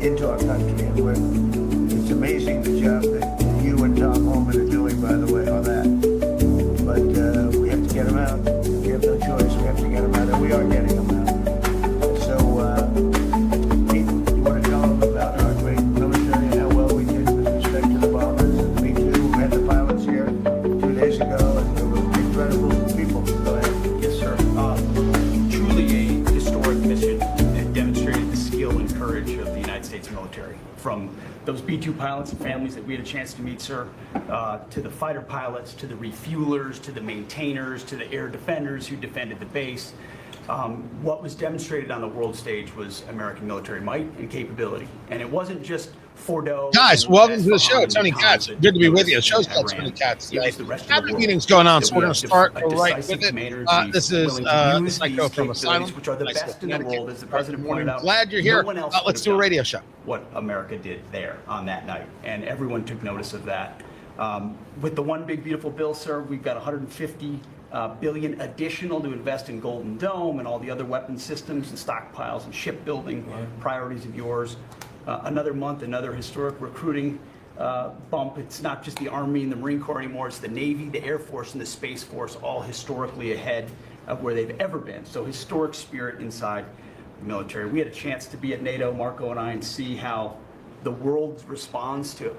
into our country, and it's amazing the job that you and Tom Homan are doing, by the way, on that. But we have to get them out. We have no choice. We have to get them out, and we are getting them out. So, Pete, you want to tell them about our great military and how well we did with respect to the bombers? And me too. We had the pilots here 2 days ago, and they were incredible people. Go ahead. Yes, sir. Truly a historic mission that demonstrated the skill and courage of the United States military. From those B-2 pilots and families that we had a chance to meet, sir, to the fighter pilots, to the refuelers, to the maintainers, to the air defenders who defended the base. What was demonstrated on the world stage was American military might and capability. And it wasn't just Fordo. Guys, welcome to the show. Tony Katz. Good to be with you. The show's called Tony Katz today. Cabinet meeting's going on, so we're going to start right with it. This is Psycho from Asylum. Which are the best in the world, as the president pointed out. Glad you're here. Let's do a radio show. What America did there on that night, and everyone took notice of that. With the one big beautiful bill, sir, we've got 150 billion additional to invest in Golden Dome and all the other weapon systems and stockpiles and shipbuilding priorities of yours. Another month, another historic recruiting bump. It's not just the Army and the Marine Corps anymore. It's the Navy, the Air Force, and the Space Force, all historically ahead of where they've ever been. So historic spirit inside the military. We had a chance to be at NATO, Marco and I, and see how the world responds to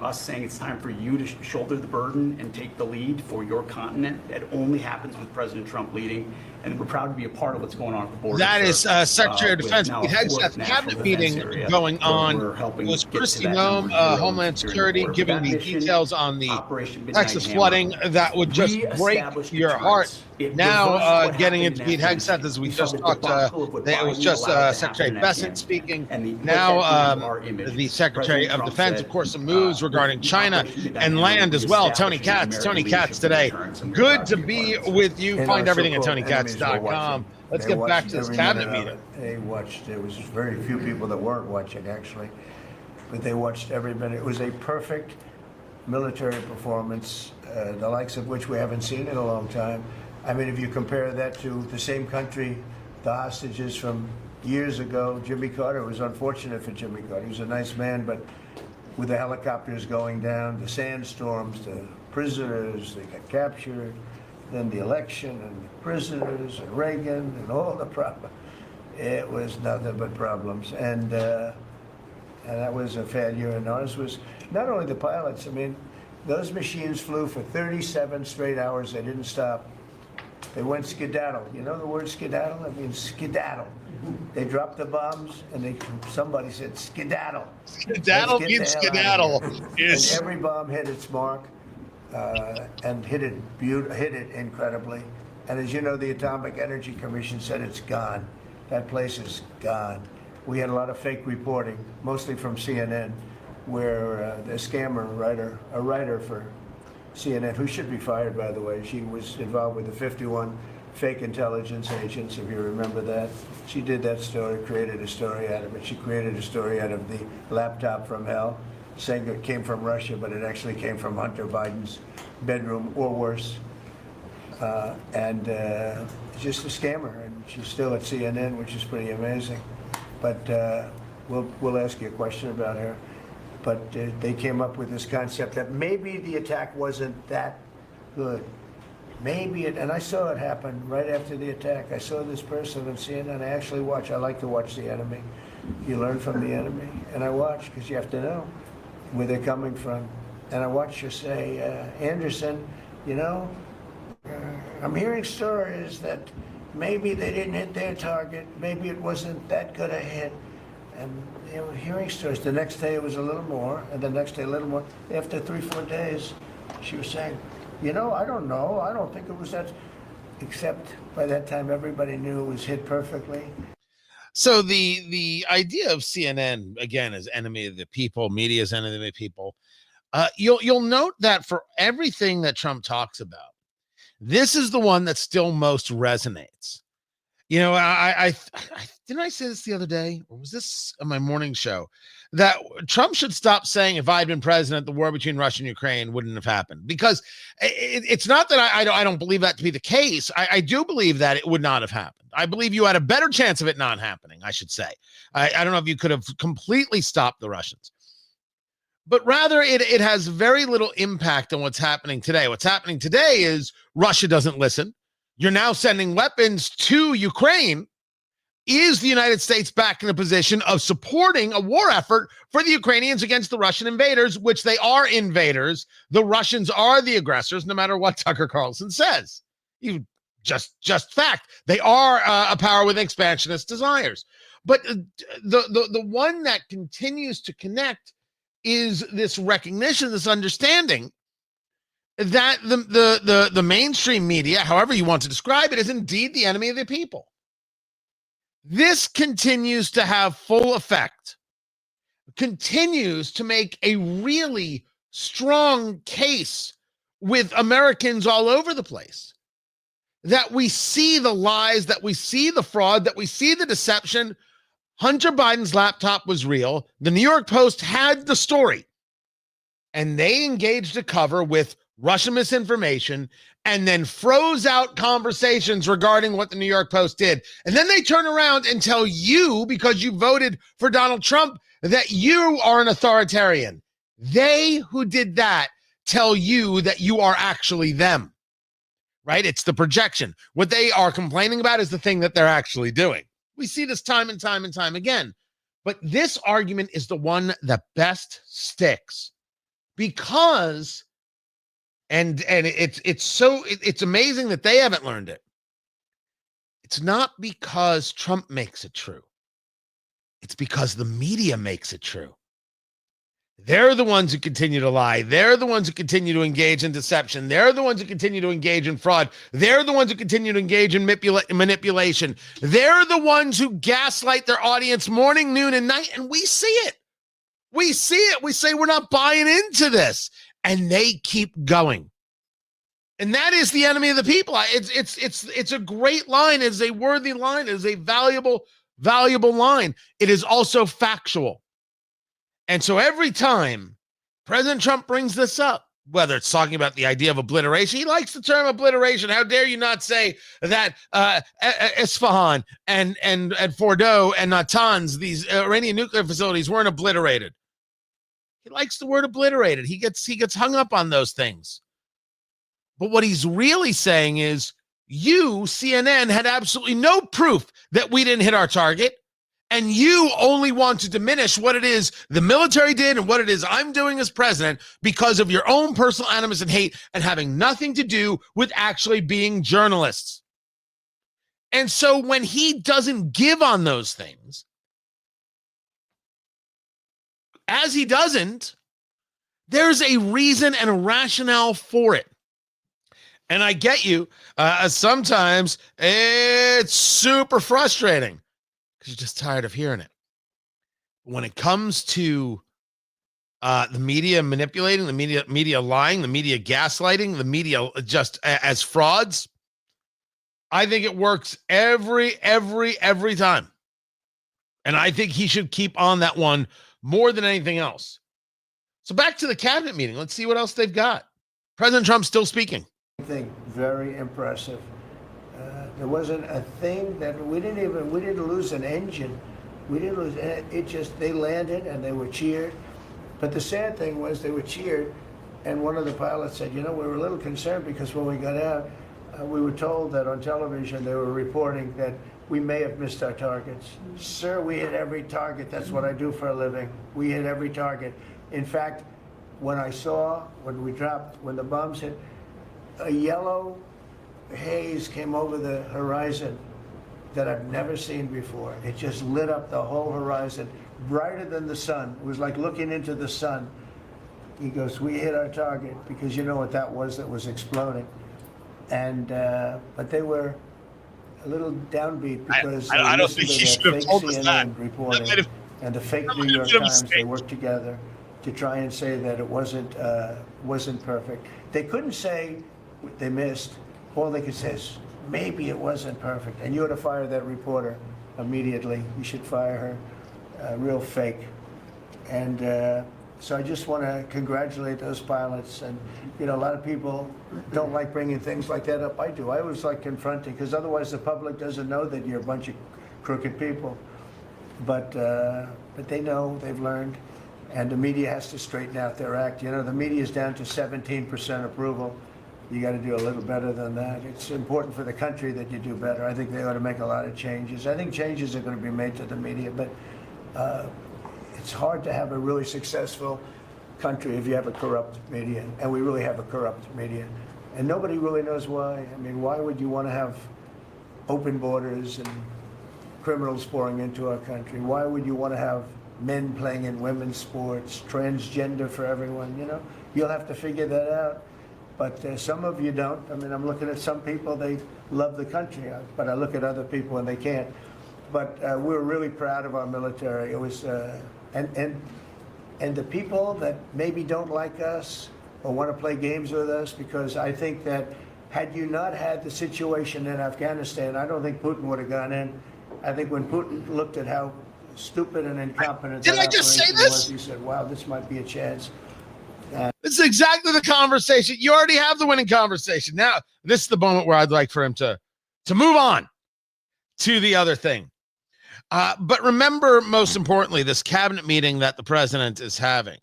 us saying it's time for you to shoulder the burden and take the lead for your continent. That only happens with President Trump leading, and we're proud to be a part of what's going on at the border. That is Secretary of Defense Pete Hegseth cabinet meeting going on. It was Kristi Noem, Homeland Security, giving the details on the Texas flooding that would just break your heart. Now getting into Pete Hegseth, as we just talked, it was just Secretary Bessent speaking. Now the Secretary of Defense, of course, some moves regarding China and land as well. Tony Katz today. Good to be with you. Find everything at TonyKatz.com. Let's get back to this cabinet meeting. They watched. There was very few people that weren't watching, actually, but they watched every minute. It was a perfect military performance, the likes of which we haven't seen in a long time. I mean, if you compare that to the same country, the hostages from years ago, Jimmy Carter, it was unfortunate for Jimmy Carter. He was a nice man, but with the helicopters going down, the sandstorms, the prisoners, they got captured, then the election and the prisoners and Reagan and all the problems. It was nothing but problems. And that was a failure. And ours was not only the pilots, I mean, those machines flew for 37 straight hours. They didn't stop. They went skedaddle. You know the word skedaddle? It means skedaddle. They dropped the bombs, and somebody said skedaddle. Skedaddle means skedaddle. Yes. And every bomb hit its mark, and hit it incredibly. And as you know, the Atomic Energy Commission said it's gone. That place is gone. We had a lot of fake reporting, mostly from CNN, where the scammer a writer for CNN, who should be fired, by the way. She was involved with the 51 fake intelligence agents, if you remember that. She did that story, created a story out of it. She created a story out of the laptop from hell, saying it came from Russia, but it actually came from Hunter Biden's bedroom, or worse. Just a scammer, and she's still at CNN, which is pretty amazing. But we'll ask you a question about her. But they came up with this concept that maybe the attack wasn't that good. Maybe and I saw it happen right after the attack. I saw this person on CNN. I like to watch the enemy. You learn from the enemy. And I watch, because you have to know where they're coming from. And I watched her say, Anderson, I'm hearing stories that maybe they didn't hit their target. Maybe it wasn't that good a hit. And hearing stories. The next day it was a little more, and the next day a little more. After 3-4 days, she was saying, I don't know. I don't think it was that. Except by that time, everybody knew it was hit perfectly. So the idea of CNN, again, is enemy of the people, media's enemy of the people. You'll note that for everything that Trump talks about, this is the one that still most resonates. I didn't I say this the other day, or was this on my morning show, that Trump should stop saying if I had been president, the war between Russia and Ukraine wouldn't have happened, because it's not that I don't believe that to be the case. I do believe that it would not have happened. I believe you had a better chance of it not happening, I should say. I don't know if you could have completely stopped the Russians, but rather it has very little impact on what's happening today. What's happening today is Russia doesn't listen. You're now sending weapons to Ukraine. Is the United States back in a position of supporting a war effort for the Ukrainians against the Russian invaders, which they are invaders? The Russians are the aggressors, no matter what Tucker Carlson says. You just fact. They are a power with expansionist desires. But the one that continues to connect is this recognition, this understanding that the mainstream media, however you want to describe it, is indeed the enemy of the people. This continues to have full effect, continues to make a really strong case with Americans all over the place, that we see the lies, that we see the fraud, that we see the deception. Hunter Biden's laptop was real. The New York Post had the story, and they engaged a cover with Russian misinformation and then froze out conversations regarding what the New York Post did. And then they turn around and tell you, because you voted for Donald Trump, that you are an authoritarian. They who did that tell you that you are actually them, right? It's the projection. What they are complaining about is the thing that they're actually doing. We see this time and time and time again. But this argument is the one that best sticks, because it's amazing that they haven't learned it. It's not because Trump makes it true. It's because the media makes it true. They're the ones who continue to lie. They're the ones who continue to engage in deception. They're the ones who continue to engage in fraud. They're the ones who continue to engage in manipulation. They're the ones who gaslight their audience morning, noon, and night, and we see it. We see it. We say we're not buying into this, and they keep going. And that is the enemy of the people. It's a great line. It's a worthy line. It is a valuable line. It is also factual. And so every time President Trump brings this up, whether it's talking about the idea of obliteration, he likes the term obliteration. How dare you not say that Isfahan and Fordow and Natanz, these Iranian nuclear facilities, weren't obliterated. He likes the word obliterated. He gets hung up on those things. But what he's really saying is, you, CNN, had absolutely no proof that we didn't hit our target. And you only want to diminish what it is the military did and what it is I'm doing as president because of your own personal animus and hate, and having nothing to do with actually being journalists. And so when he doesn't give on those things, as he doesn't, there's a reason and a rationale for it. And I get you. Sometimes it's super frustrating, because you're just tired of hearing it. When it comes to the media manipulating, the media lying, the media gaslighting, the media just as frauds, I think it works every time. And I think he should keep on that one more than anything else. So back to the cabinet meeting. Let's see what else they've got. President Trump still speaking. I think very impressive. There wasn't a thing that we didn't lose an engine. We didn't lose it. Just they landed and they were cheered. But the sad thing was they were cheered, and one of the pilots said, we were a little concerned because when we got out, we were told that on television they were reporting that we may have missed our targets. Sir, we hit every target. That's what I do for a living. We hit every target. In fact, when the bombs hit, a yellow haze came over the horizon that I've never seen before. It just lit up the whole horizon, brighter than the sun. It was like looking into the sun. He goes, we hit our target, because you know what that was exploding. And but they were a little downbeat because I don't think he should have told us that. Reporting and the fake New York Times, they worked together to try and say that it wasn't perfect. They couldn't say they missed. All they could say is maybe it wasn't perfect. And you ought to fire that reporter immediately. You should fire her. Real fake. And so I just want to congratulate those pilots. And, you know, a lot of people don't like bringing things like that up. I do. I always like confronting, because otherwise the public doesn't know that you're a bunch of crooked people. But they know, they've learned. And the media has to straighten out their act. You know, the media is down to 17% approval. You got to do a little better than that. It's important for the country that you do better. I think they ought to make a lot of changes. I think changes are going to be made to the media, but it's hard to have a really successful country if you have a corrupt media, and we really have a corrupt media. And nobody really knows why. I mean, why would you want to have open borders and criminals pouring into our country? Why would you want to have men playing in women's sports, transgender for everyone? You know, you'll have to figure that out. But some of you don't. I mean, I'm looking at some people, they love the country, but I look at other people and they can't. But we're really proud of our military. It was, and the people that maybe don't like us or want to play games with us, because I think that had you not had the situation in Afghanistan, I don't think Putin would have gone in. I think when Putin looked at how stupid and incompetent Did I just say this? He said, wow, this might be a chance. This is exactly the conversation. You already have the winning conversation. Now, this is the moment where I'd like for him to move on to the other thing. But remember, most importantly, this cabinet meeting that the president is having.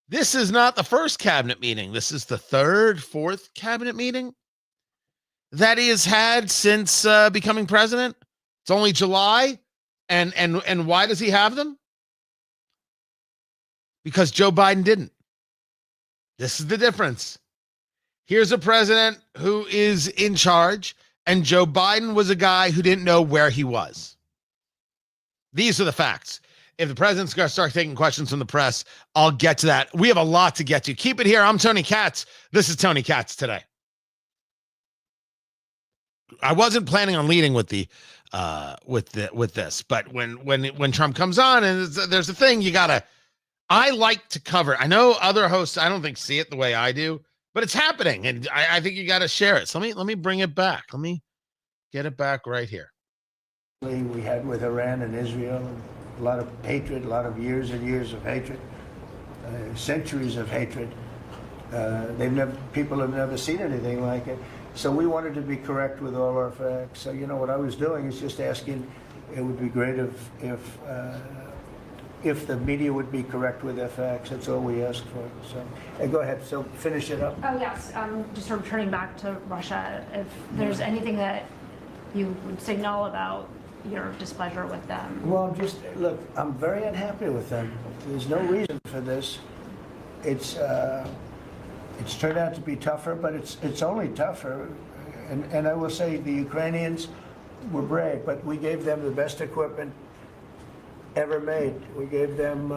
This is not the first cabinet meeting. This is the third, fourth cabinet meeting that he has had since becoming president. It's only July. And why does he have them? Because Joe Biden didn't. This is the difference. Here's a president who is in charge, and Joe Biden was a guy who didn't know where he was. These are the facts. If the president's going to start taking questions from the press, I'll get to that. We have a lot to get to. Keep it here. I'm Tony Katz. This is Tony Katz Today. I wasn't planning on leading with this, but when Trump comes on and there's a thing, I like to cover. I know other hosts, I don't think see it the way I do, but it's happening, and I think you got to share it. So let me bring it back. Let me get it back right here. We had with Iran and Israel a lot of hatred, a lot of years and years of hatred, centuries of hatred. People have never seen anything like it. So we wanted to be correct with all our facts. So, you know, what I was doing is just asking, it would be great if the media would be correct with their facts. That's all we asked for. So go ahead. So finish it up. Oh, yes. Just sort of turning back to Russia, if there's anything that you would signal about your displeasure with them. Well, look, I'm very unhappy with them. There's no reason for this. It's turned out to be tougher, but it's only tougher. And I will say the Ukrainians were brave, but we gave them the best equipment ever made. We gave them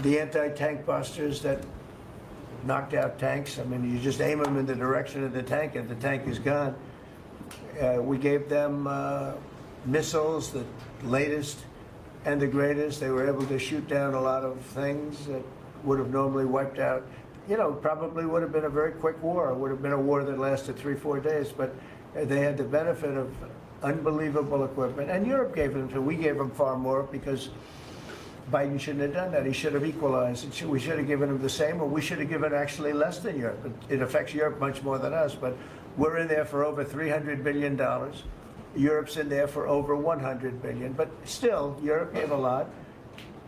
the anti-tank busters that knocked out tanks. I mean, you just aim them in the direction of the tank and the tank is gone. We gave them missiles, the latest and the greatest. They were able to shoot down a lot of things that would have normally wiped out. You know, probably would have been a very quick war. It would have been a war that lasted 3-4 days, but they had the benefit of unbelievable equipment. And Europe gave them to. We gave them far more because Biden shouldn't have done that. He should have equalized. We should have given him the same, or we should have given actually less than Europe. It affects Europe much more than us, but we're in there for over $300 billion. Europe's in there for over $100 billion, but still, Europe gave a lot.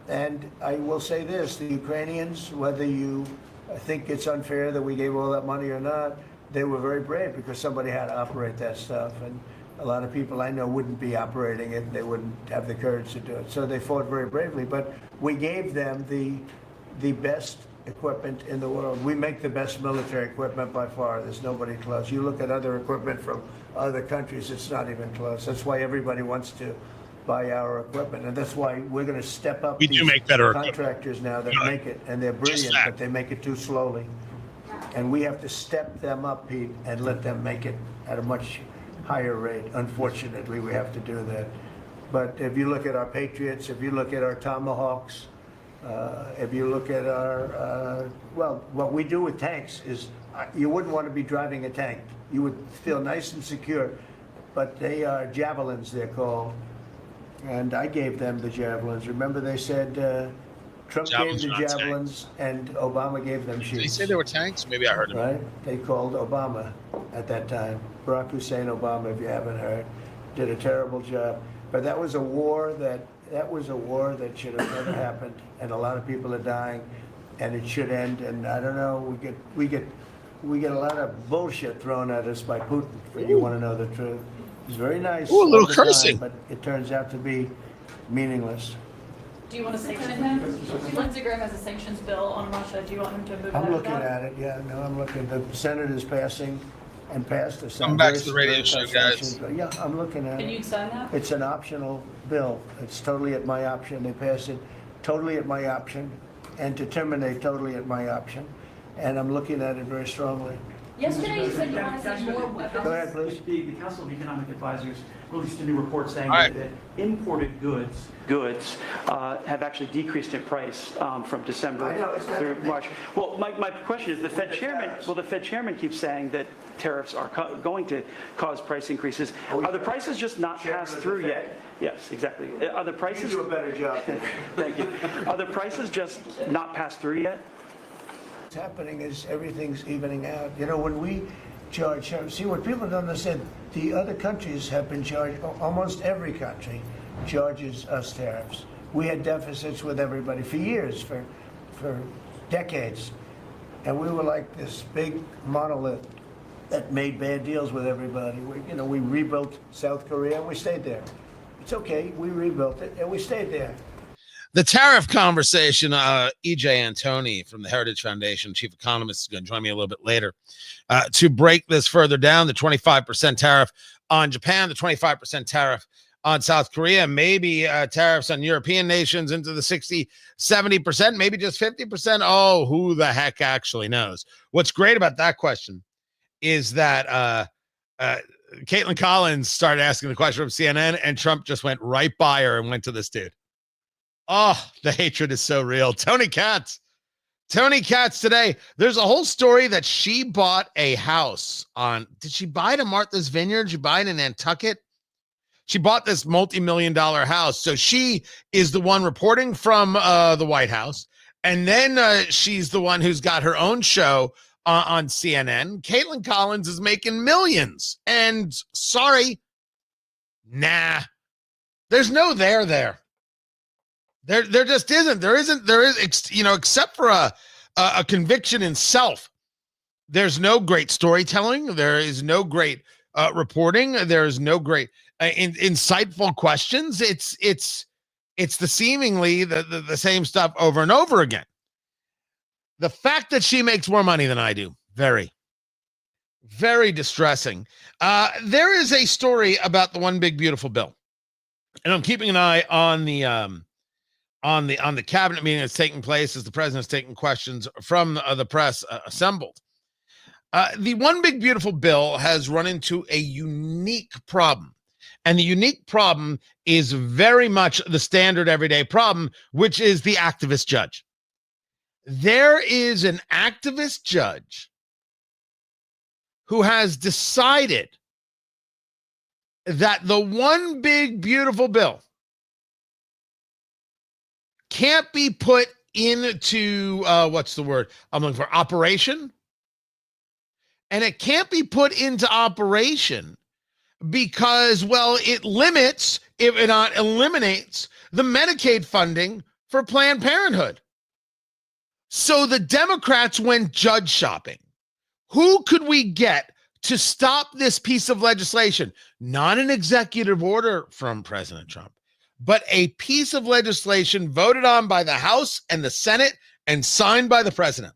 And I will say this, the Ukrainians, whether you think it's unfair that we gave all that money or not, they were very brave because somebody had to operate that stuff. And a lot of people I know wouldn't be operating it. They wouldn't have the courage to do it. So they fought very bravely. But we gave them the best equipment in the world. We make the best military equipment by far. There's nobody close. You look at other equipment from other countries, it's not even close. That's why everybody wants to buy our equipment. And that's why we're going to step up. We do make better contractors equipment now that make it, and they're brilliant, but they make it too slowly. And we have to step them up, Pete, and let them make it at a much higher rate. Unfortunately, we have to do that. But if you look at our Patriots, if you look at our Tomahawks, if you look at our, well, what we do with tanks is, you wouldn't want to be driving a tank. you would feel nice and secure. But they are javelins, they're called. And I gave them the javelins. Remember they said Trump Javelins gave are the not javelins and Obama gave them Did he sheets. say they were tanks? Maybe I heard him. Right? They called Obama at that time. Barack Hussein Obama, if you haven't heard, did a terrible job. But that was a war that should have never happened, and a lot of people are dying, and it should end. And I don't know, we get a lot of bullshit thrown at us by Putin. If you want to know the truth, he's very nice. Ooh, a little all the time, cursing. but it turns out to be meaningless. Do you want to sanction him? Lindsey Graham has a sanctions bill on Russia. Do you want him to move I'm ahead with looking that? at it. Yeah, no, I'm looking. The Senate is passing and passed. Come back to the radio show, guys. Yeah, I'm looking at Can it. you sign that? It's an optional bill. It's totally at my option. They passed it totally at my option and to terminate totally at my option. And I'm looking at it very strongly. Yesterday you said you want to see more weapons. Go ahead, please. The Council of Economic Advisors released a new report saying All right. that imported goods have actually decreased in price from December I know, it's not- through March. Well, my question is, the Fed chairman keeps saying that tariffs are going to cause price increases. Are the prices just not passed through yet? Yes, exactly. Are the You prices? do a better job. Thank you. Are the prices just not passed through yet? What's happening is everything's evening out. You know, when we charge, see what people don't understand, the other countries have been charged, almost every country charges us tariffs. We had deficits with everybody for years, for decades. And we were like this big monolith that made bad deals with everybody. We rebuilt South Korea and we stayed there. It's okay, we rebuilt it and we stayed there. The tariff conversation, E.J. Antoni from the Heritage Foundation, chief economist, is going to join me a little bit later to break this further down. The 25% tariff on Japan, the 25% tariff on South Korea, maybe tariffs on European nations into the 60, 70%, maybe just 50%. Oh, who the heck actually knows? What's great about that question is that Caitlin Collins started asking the question from CNN, and Trump just went right by her and went to this dude. Oh, the hatred is so real. Tony Katz today. There's a whole story that she bought a house on. Did she buy it in Martha's Vineyard? Did she buy it in Nantucket? She bought this multi-million-dollar house. So she is the one reporting from the White House. And then she's the one who's got her own show on CNN. Caitlin Collins is making millions. And sorry, nah, there's no there. There just isn't. There is, except for a conviction in self. There's no great storytelling. There is no great reporting. There is no great insightful questions. It's the seemingly the same stuff over and over again. The fact that she makes more money than I do, very, very distressing. There is a story about the one big beautiful bill, and I'm keeping an eye on the cabinet meeting that's taking place as the president's taking questions from the press assembled. The one big beautiful bill has run into a unique problem. And the unique problem is very much the standard everyday problem, which is the activist judge. There is an activist judge who has decided that the one big beautiful bill can't be put into what's the word I'm looking for? Operation. And it can't be put into operation because, well, it limits, if it not eliminates, the Medicaid funding for Planned Parenthood. So the Democrats went judge shopping. Who could we get to stop this piece of legislation? Not an executive order from President Trump, but a piece of legislation voted on by the House and the Senate and signed by the president.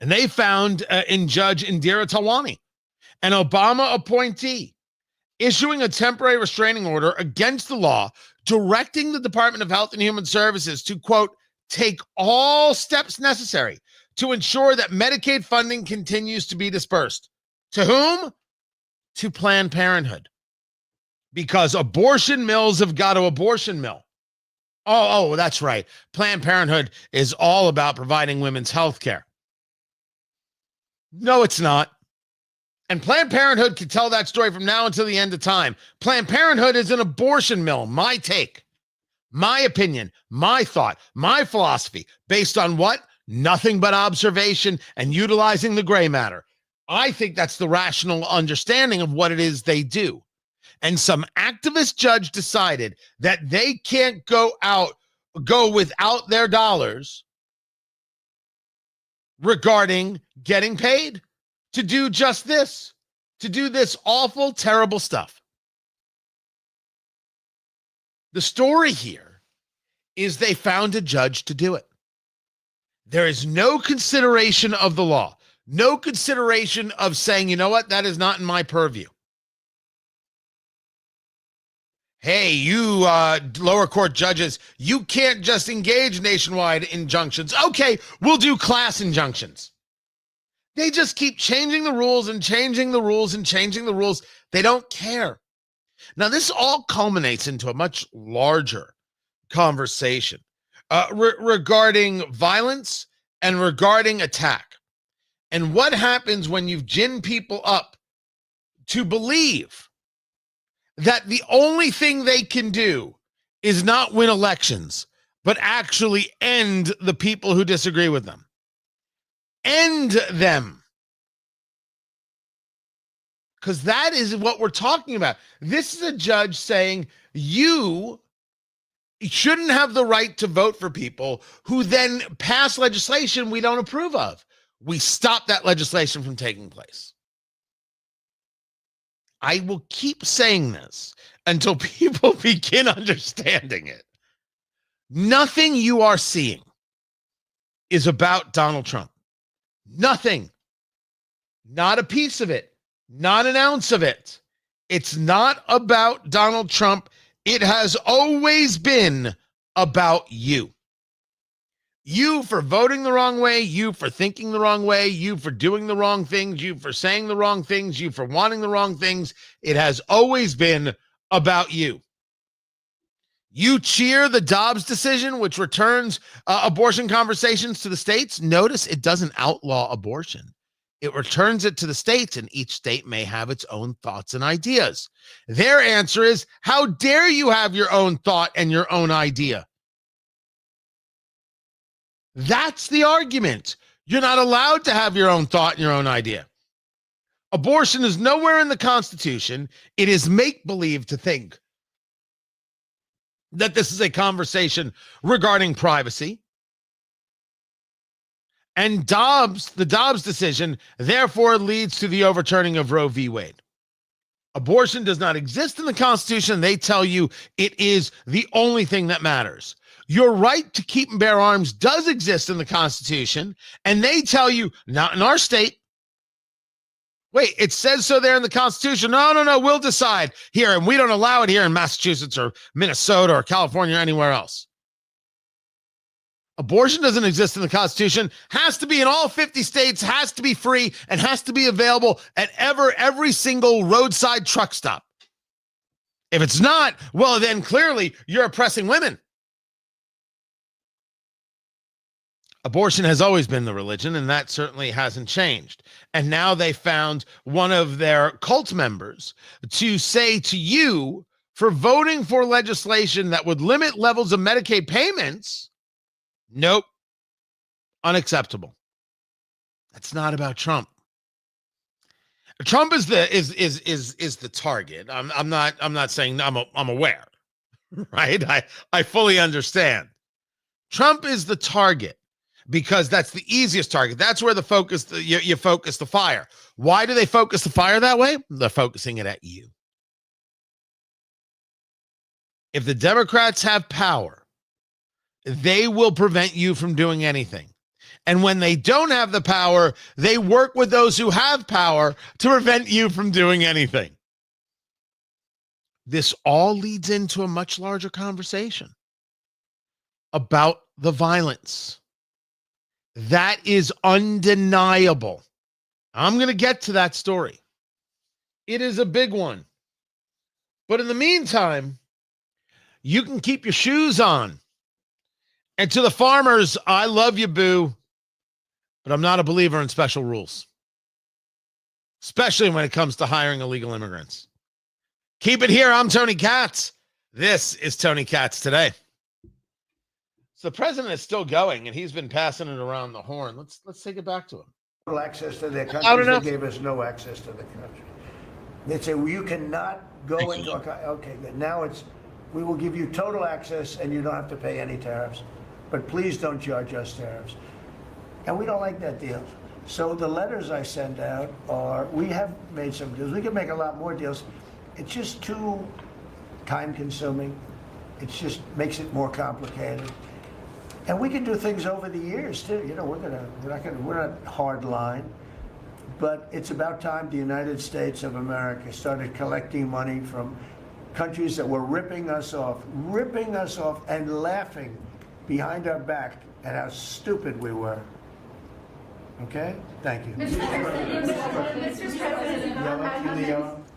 And they found in Judge Indira Talwani, an Obama appointee, issuing a temporary restraining order against the law, directing the Department of Health and Human Services to, quote, take all steps necessary to ensure that Medicaid funding continues to be dispersed. To whom? To Planned Parenthood. Because abortion mills have got to abortion mill. Oh, that's right. Planned Parenthood is all about providing women's health care. No, it's not. And Planned Parenthood can tell that story from now until the end of time. Planned Parenthood is an abortion mill. My take, my opinion, my thought, my philosophy, based on what? Nothing but observation and utilizing the gray matter. I think that's the rational understanding of what it is they do. And some activist judge decided that they can't go without their dollars regarding getting paid to do just this, to do this awful, terrible stuff. The story here is they found a judge to do it. There is no consideration of the law, no consideration of saying, you know what, that is not in my purview. Hey, you lower court judges, you can't just engage nationwide injunctions. Okay, we'll do class injunctions. They just keep changing the rules and changing the rules and changing the rules. They don't care. Now, this all culminates into a much larger conversation regarding violence and regarding attack. And what happens when you've ginned people up to believe that the only thing they can do is not win elections, but actually end the people who disagree with them. End them. Because that is what we're talking about. This is a judge saying you shouldn't have the right to vote for people who then pass legislation we don't approve of. We stop that legislation from taking place. I will keep saying this until people begin understanding it. Nothing you are seeing is about Donald Trump. Nothing. Not a piece of it. Not an ounce of it. It's not about Donald Trump. It has always been about you. You for voting the wrong way, you for thinking the wrong way, you for doing the wrong things, you for saying the wrong things, you for wanting the wrong things. It has always been about you. You cheer the Dobbs decision, which returns abortion conversations to the states. Notice it doesn't outlaw abortion. It returns it to the states, and each state may have its own thoughts and ideas. Their answer is, how dare you have your own thought and your own idea? That's the argument. You're not allowed to have your own thought and your own idea. Abortion is nowhere in the Constitution. It is make-believe to think that this is a conversation regarding privacy. And the Dobbs decision, therefore, leads to the overturning of Roe v. Wade. Abortion does not exist in the Constitution. They tell you it is the only thing that matters. Your right to keep and bear arms does exist in the Constitution, and they tell you, not in our state. Wait, it says so there in the Constitution. No, we'll decide here, and we don't allow it here in Massachusetts or Minnesota or California or anywhere else. Abortion doesn't exist in the Constitution, has to be in all 50 states, has to be free, and has to be available at every single roadside truck stop. If it's not, well, then clearly you're oppressing women. Abortion has always been the religion, and that certainly hasn't changed. And now they found one of their cult members to say to you, for voting for legislation that would limit levels of Medicaid payments, nope, unacceptable. That's not about Trump. Trump is the target. I'm not saying I'm aware, right? I fully understand. Trump is the target because that's the easiest target. That's where you focus the fire. Why do they focus the fire that way? They're focusing it at you. If the Democrats have power, they will prevent you from doing anything. And when they don't have the power, they work with those who have power to prevent you from doing anything. This all leads into a much larger conversation about the violence. That is undeniable. I'm going to get to that story. It is a big one. But in the meantime, you can keep your shoes on. And to the farmers, I love you, boo, but I'm not a believer in special rules. especially when it comes to hiring illegal immigrants. Keep it here. I'm Tony Katz. This is Tony Katz Today. So the president is still going, and he's been passing it around the horn. Let's take it back to him. Access to their countries, they gave us no access to the country. They'd say, well, you cannot go into our country. Okay, good. Now it's, we will give you total access and you don't have to pay any tariffs. But please don't charge us tariffs. And we don't like that deal. So the letters I send out are, we have made some deals. We can make a lot more deals. It's just too time consuming. It just makes it more complicated. And we can do things over the years too. You know, we're not hard line, but it's about time the United States of America started collecting money from countries that were ripping us off and laughing behind our back at how stupid we were. Okay? Thank you. Mr. President,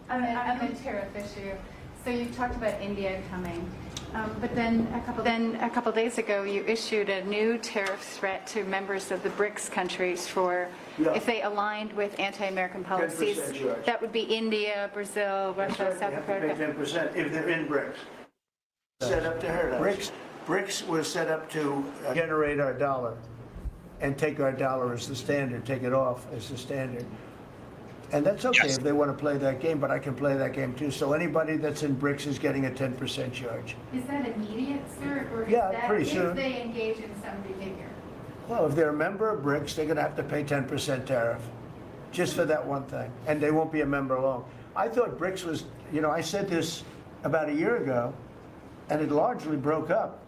I'm a tariff issue. So you talked about India coming. But then a couple days ago, you issued a new tariff threat to members of the BRICS countries for if they aligned with anti-American policies. 10% charge. That would be India, Brazil, Russia, South Africa. 10% if they're in BRICS. Set up to hurt us. BRICS was set up to generate our dollar and take our dollar as the standard, take it off as the standard. And that's okay if they want to play that game, but I can play that game too. So anybody that's in BRICS is getting a 10% charge. Is that immediate, sir? Or is that pretty soon. if they engage in some behavior? Well, if they're a member of BRICS, they're going to have to pay 10% tariff just for that one thing. And they won't be a member long. I thought BRICS was, you know, I said this about a year ago, and it largely broke up.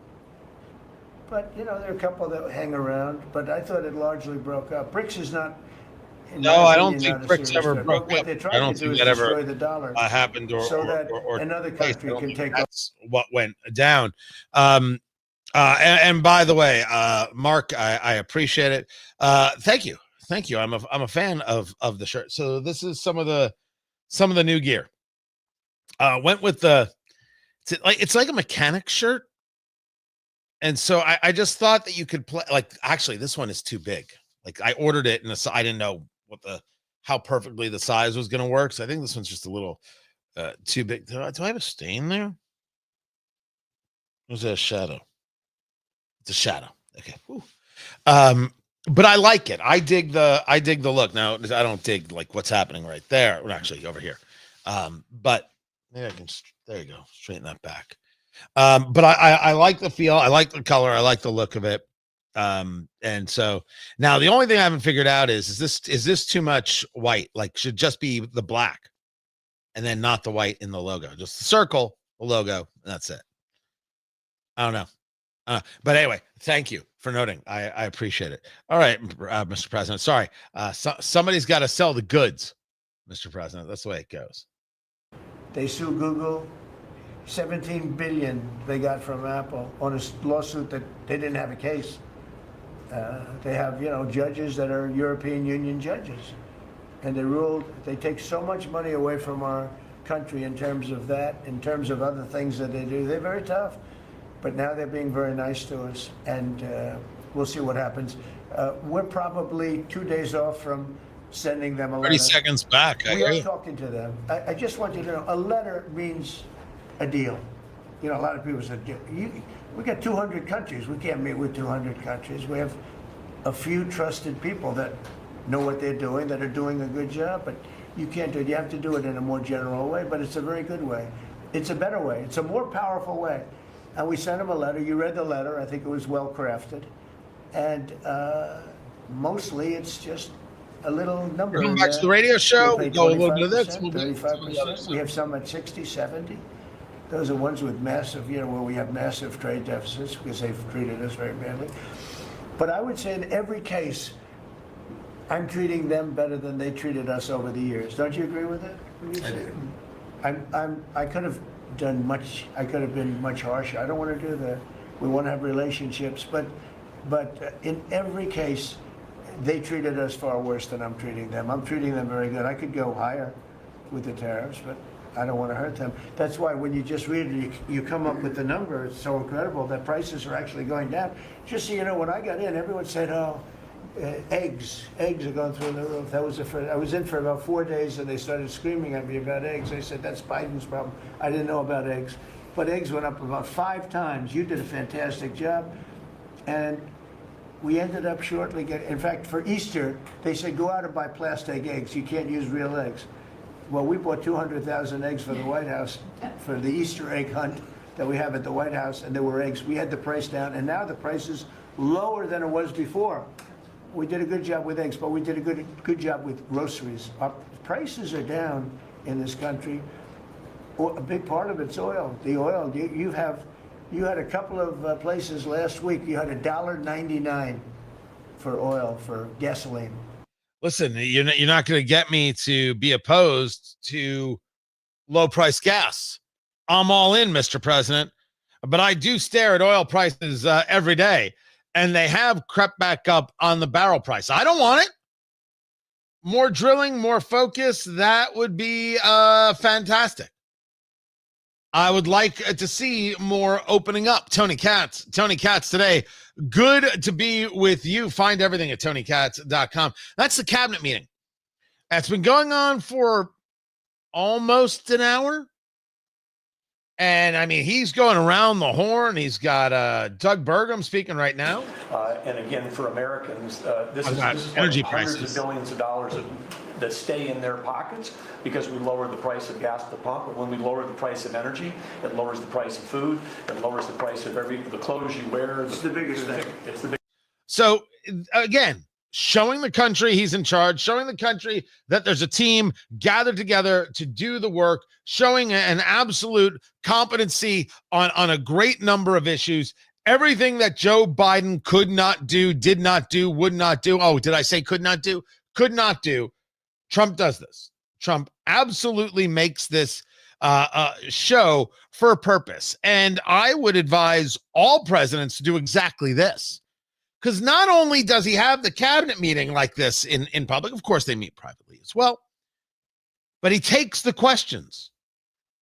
But, you know, there are a couple that hang around, but I thought it largely broke up. BRICS is not. No, I don't think BRICS ever broke up. I don't think that ever happened or another country can take. That's what went down. And by the way, Mark, I appreciate it. Thank you. I'm a fan of the shirt. So this is some of the new gear. Went with it's like a mechanic shirt. And so I just thought that you could play, like, actually this one is too big. Like I ordered it and I didn't know how perfectly the size was going to work. So I think this one's just a little too big. Do I have a stain there? Was it a shadow? It's a shadow. Okay. Whew. But I like it. I dig the look. Now I don't dig like what's happening right there. Well, actually over here. But maybe I can, there you go. Straighten that back. But I like the feel. I like the color. I like the look of it. And so now the only thing I haven't figured out is this too much white? Like should just be the black and then not the white in the logo, just the circle, the logo, and that's it. I don't know. But anyway, thank you for noting. I appreciate it. All right, Mr. President. Sorry. Somebody's got to sell the goods, Mr. President. That's the way it goes. They sue Google. 17 billion they got from Apple on a lawsuit that they didn't have a case. They have, you know, judges that are European Union judges, and they ruled they take so much money away from our country in terms of that, in terms of other things that they do. They're very tough, but now they're being very nice to us, and we'll see what happens. We're probably 2 days off from sending them a letter. 30 seconds back. We are talking to them. I just want you to know, a letter means a deal. You know, a lot of people said, we got 200 countries. We can't meet with 200 countries. We have a few trusted people that know what they're doing, that are doing a good job, but you can't do it. You have to do it in a more general way, but it's a very good way. It's a better way. It's a more powerful way. And we sent them a letter. You read the letter. I think it was well crafted. And mostly it's just a little number. Coming back to the radio show, we go a little bit of this. 35%. We have some at 60, 70. Those are ones with massive, you know, where we have massive trade deficits because they've treated us very badly. But I would say in every case, I'm treating them better than they treated us over the years. Don't you agree with that? I do. I could have done much. I could have been much harsher. I don't want to do that. We want to have relationships, but in every case, they treated us far worse than I'm treating them. I'm treating them very good. I could go higher with the tariffs, but I don't want to hurt them. That's why when you just read it, you come up with the number. It's so incredible that prices are actually going down. Just so you know, when I got in, everyone said, oh, Eggs are going through the roof. That was the first. I was in for about 4 days, and they started screaming at me about eggs. I said, that's Biden's problem. I didn't know about eggs. But eggs went up about 5 times. You did a fantastic job. And we ended up shortly getting, in fact, for Easter, they said, go out and buy plastic eggs. You can't use real eggs. Well, we bought 200,000 eggs for the White House for the Easter egg hunt that we have at the White House, and there were eggs. We had the price down, and now the price is lower than it was before. We did a good job with eggs, but we did a good job with groceries. Our prices are down in this country. A big part of it's oil. The oil, you had a couple of places last week, you had $1.99 for oil, for gasoline. Listen, you're not going to get me to be opposed to low price gas. I'm all in, Mr. President, but I do stare at oil prices every day, and they have crept back up on the barrel price. I don't want it. More drilling, more focus, that would be fantastic. I would like to see more opening up. Tony Katz today. Good to be with you. Find everything at TonyKatz.com. That's the cabinet meeting. That's been going on for almost an hour. And I mean, he's going around the horn. He's got Doug Burgum speaking right now. And again, for Americans, this is energy like prices. hundreds of billions of dollars that stay in their pockets because we lower the price of gas at the pump. But when we lower the price of energy, it lowers the price of food. It lowers the price of the clothes you wear. It's the biggest thing. It's the biggest. So again, showing the country he's in charge, showing the country that there's a team gathered together to do the work, showing an absolute competency on a great number of issues. Everything that Joe Biden could not do, did not do, would not do. Oh, did I say could not do? Could not do. Trump does this. Trump absolutely makes this show for a purpose. And I would advise all presidents to do exactly this. Because not only does he have the cabinet meeting like this in public, of course they meet privately as well, but he takes the questions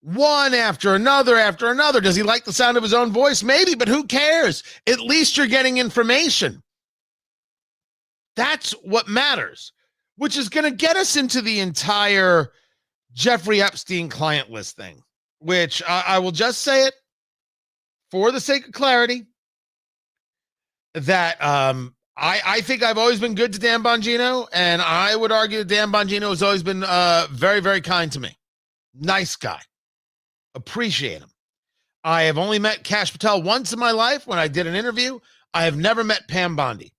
one after another after another. Does he like the sound of his own voice? Maybe, but who cares? At least you're getting information. That's what matters, which is going to get us into the entire Jeffrey Epstein client list thing, which I will just say it for the sake of clarity. That I think I've always been good to Dan Bongino, and I would argue that Dan Bongino has always been very, very kind to me. Nice guy. Appreciate him. I have only met Kash Patel once in my life when I did an interview. I have never met Pam Bondi.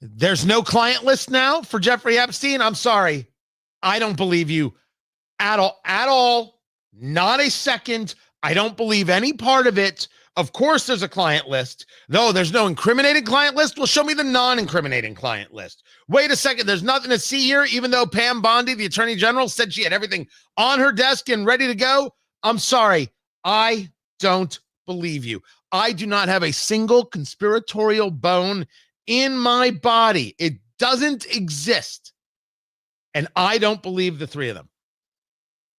There's no client list now for Jeffrey Epstein. I'm sorry. I don't believe you at all. At all. Not a second. I don't believe any part of it. Of course, there's a client list. No, there's no incriminating client list. Well, show me the non-incriminating client list. Wait a second. There's nothing to see here, even though Pam Bondi, the attorney general, said she had everything on her desk and ready to go. I'm sorry. I don't believe you. I do not have a single conspiratorial bone in my body. It doesn't exist. And I don't believe the three of them.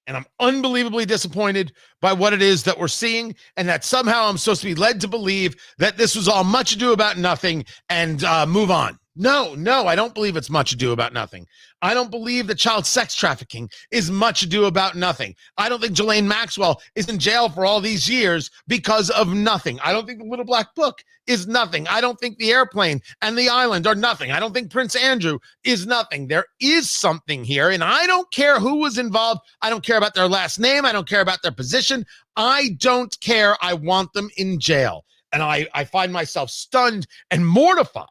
And I'm unbelievably disappointed by what it is that we're seeing, and that somehow I'm supposed to be led to believe that this was all much ado about nothing and move on. No, I don't believe it's much ado about nothing. I don't believe that child sex trafficking is much ado about nothing. I don't think Ghislaine Maxwell is in jail for all these years because of nothing. I don't think the Little Black Book is nothing. I don't think the airplane and the island are nothing. I don't think Prince Andrew is nothing. There is something here, and I don't care who was involved. I don't care about their last name. I don't care about their position. I don't care. I want them in jail. And I find myself stunned and mortified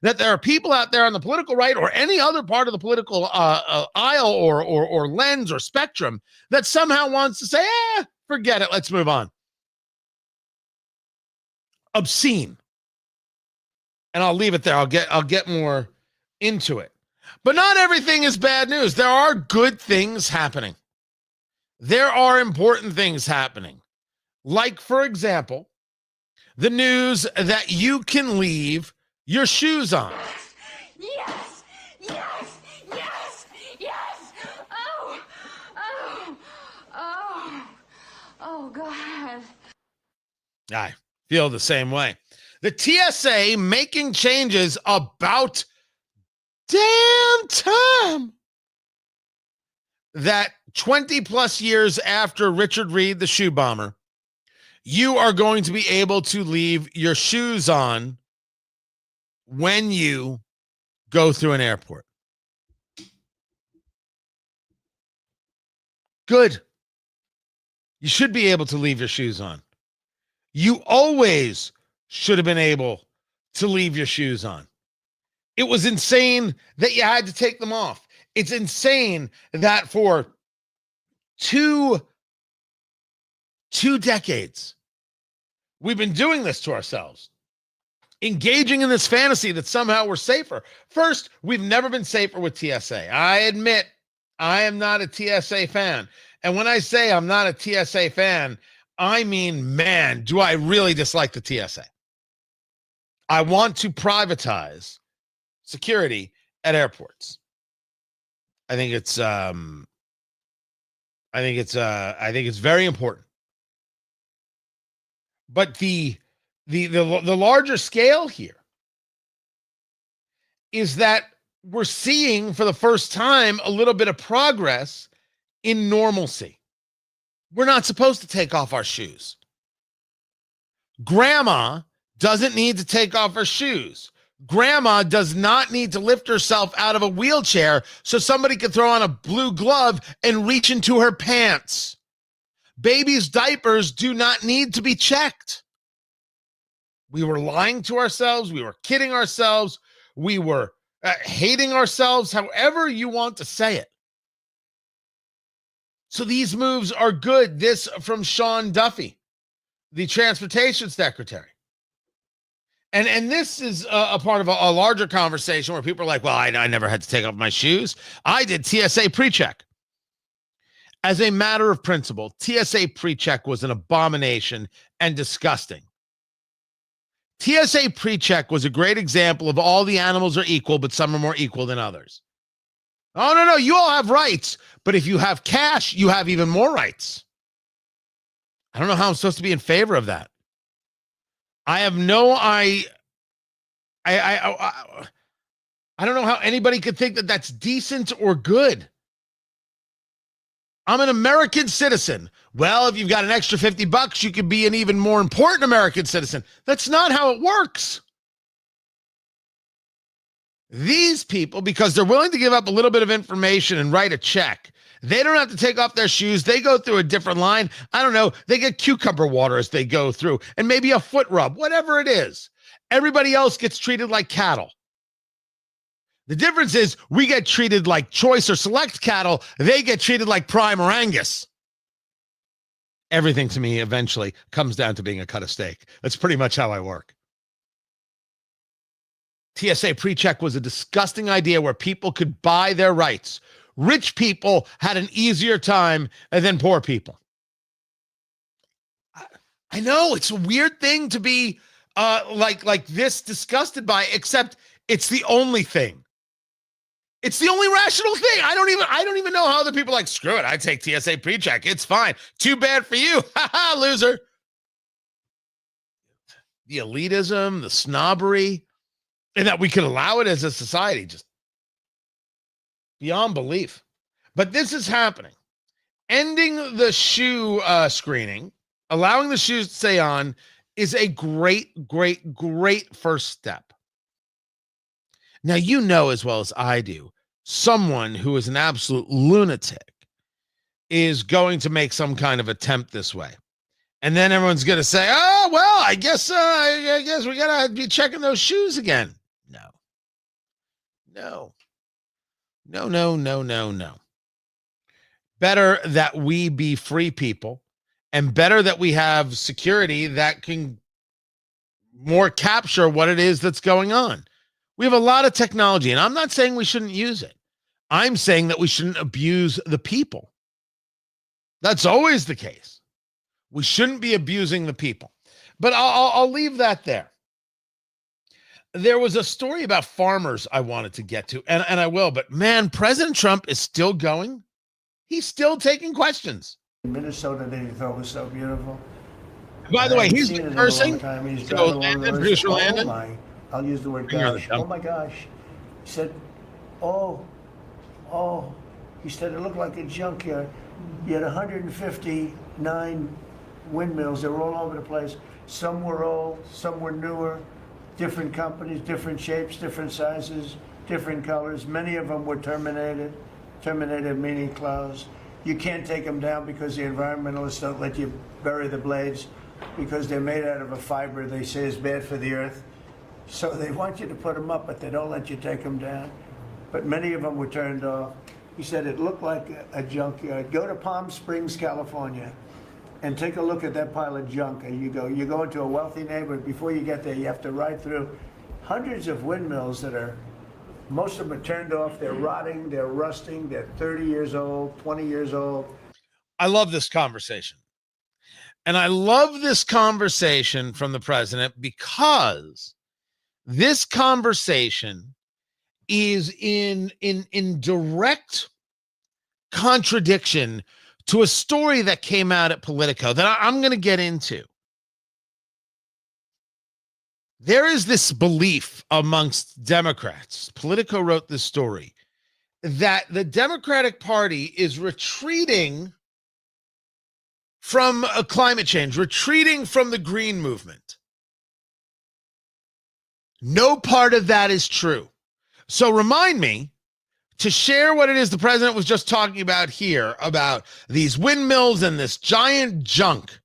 that there are people out there on the political right or any other part of the political aisle or lens or spectrum that somehow wants to say, forget it, let's move on. Obscene. And I'll leave it there. I'll get more into it. But not everything is bad news. There are good things happening. There are important things happening. Like, for example, the news that you can leave your shoes on. Yes! Yes! Yes! Yes! Oh, God. I feel the same way. The TSA making changes about damn time that 20 plus years after Richard Reed, the shoe bomber, you are going to be able to leave your shoes on when you go through an airport. Good. You should be able to leave your shoes on. You always should have been able to leave your shoes on. It was insane that you had to take them off. It's insane that for two decades, we've been doing this to ourselves, engaging in this fantasy that somehow we're safer. First, we've never been safer with TSA. I admit I am not a TSA fan. And when I say I'm not a TSA fan, I mean, man, do I really dislike the TSA. I want to privatize security at airports. I think it's very important. But the larger scale here is that we're seeing for the first time a little bit of progress in normalcy. We're not supposed to take off our shoes. Grandma doesn't need to take off her shoes. Grandma does not need to lift herself out of a wheelchair so somebody can throw on a blue glove and reach into her pants. Babies' diapers do not need to be checked. We were lying to ourselves. We were kidding ourselves. We were hating ourselves, however you want to say it. So these moves are good. This from Sean Duffy, the transportation secretary. And this is a part of a larger conversation where people are like, well, I never had to take off my shoes. I did TSA pre-check. As a matter of principle, TSA pre-check was an abomination and disgusting. TSA pre-check was a great example of all the animals are equal, but some are more equal than others. Oh, no, you all have rights, but if you have cash, you have even more rights. I don't know how I'm supposed to be in favor of that. I have no I don't know how anybody could think that that's decent or good. I'm an American citizen. Well, if you've got an extra $50, you could be an even more important American citizen. That's not how it works. These people, because they're willing to give up a little bit of information and write a check, they don't have to take off their shoes. They go through a different line. I don't know. They get cucumber water as they go through and maybe a foot rub, whatever it is. Everybody else gets treated like cattle. The difference is we get treated like choice or select cattle. They get treated like prime or Angus. Everything to me eventually comes down to being a cut of steak. That's pretty much how I work. TSA pre-check was a disgusting idea where people could buy their rights. Rich people had an easier time than poor people. I know it's a weird thing to be like this disgusted by, except it's the only thing. It's the only rational thing. I don't even know how other people are like, screw it. I take TSA pre-check. It's fine. Too bad for you. Ha ha, loser. The elitism, the snobbery, and that we could allow it as a society, just beyond belief. But this is happening. Ending the shoe screening, allowing the shoes to stay on, is a great first step. Now, you know as well as I do, someone who is an absolute lunatic is going to make some kind of attempt this way. And then everyone's going to say, oh, well, I guess we got to be checking those shoes again. No. Better that we be free people, and better that we have security that can more capture what it is that's going on. We have a lot of technology, and I'm not saying we shouldn't use it. I'm saying that we shouldn't abuse the people. That's always the case. We shouldn't be abusing the people. But I'll leave that there. There was a story about farmers I wanted to get to, and I will, but man, President Trump is still going. He's still taking questions. In Minnesota, they thought was so beautiful. By the I way, haven't he's seen been it in a long cursing. time. He's So driving along Landon, the road. producer Oh Landon. my! I'll use the word Bring her the gosh. dump. Oh my gosh! He said, oh. He said it looked like a junkyard. You had 159 windmills. They were all over the place. Some were old, some were newer, different companies, different shapes, different sizes, different colors. Many of them were terminated. Terminated meaning closed. You can't take them down because the environmentalists don't let you bury the blades because they're made out of a fiber they say is bad for the earth. So they want you to put them up, but they don't let you take them down. But many of them were turned off. He said it looked like a junkyard. Go to Palm Springs, California, and take a look at that pile of junk. And you go into a wealthy neighborhood. Before you get there, you have to ride through hundreds of windmills that are, most of them are turned off. They're rotting, they're rusting, they're 30 years old, 20 years old. I love this conversation. And I love this conversation from the president because this conversation is in direct contradiction to a story that came out at Politico that I'm going to get into. There is this belief amongst Democrats, Politico wrote this story, that the Democratic Party is retreating from climate change, retreating from the green movement. No part of that is true. So remind me to share what it is the president was just talking about here, about these windmills and this giant junk,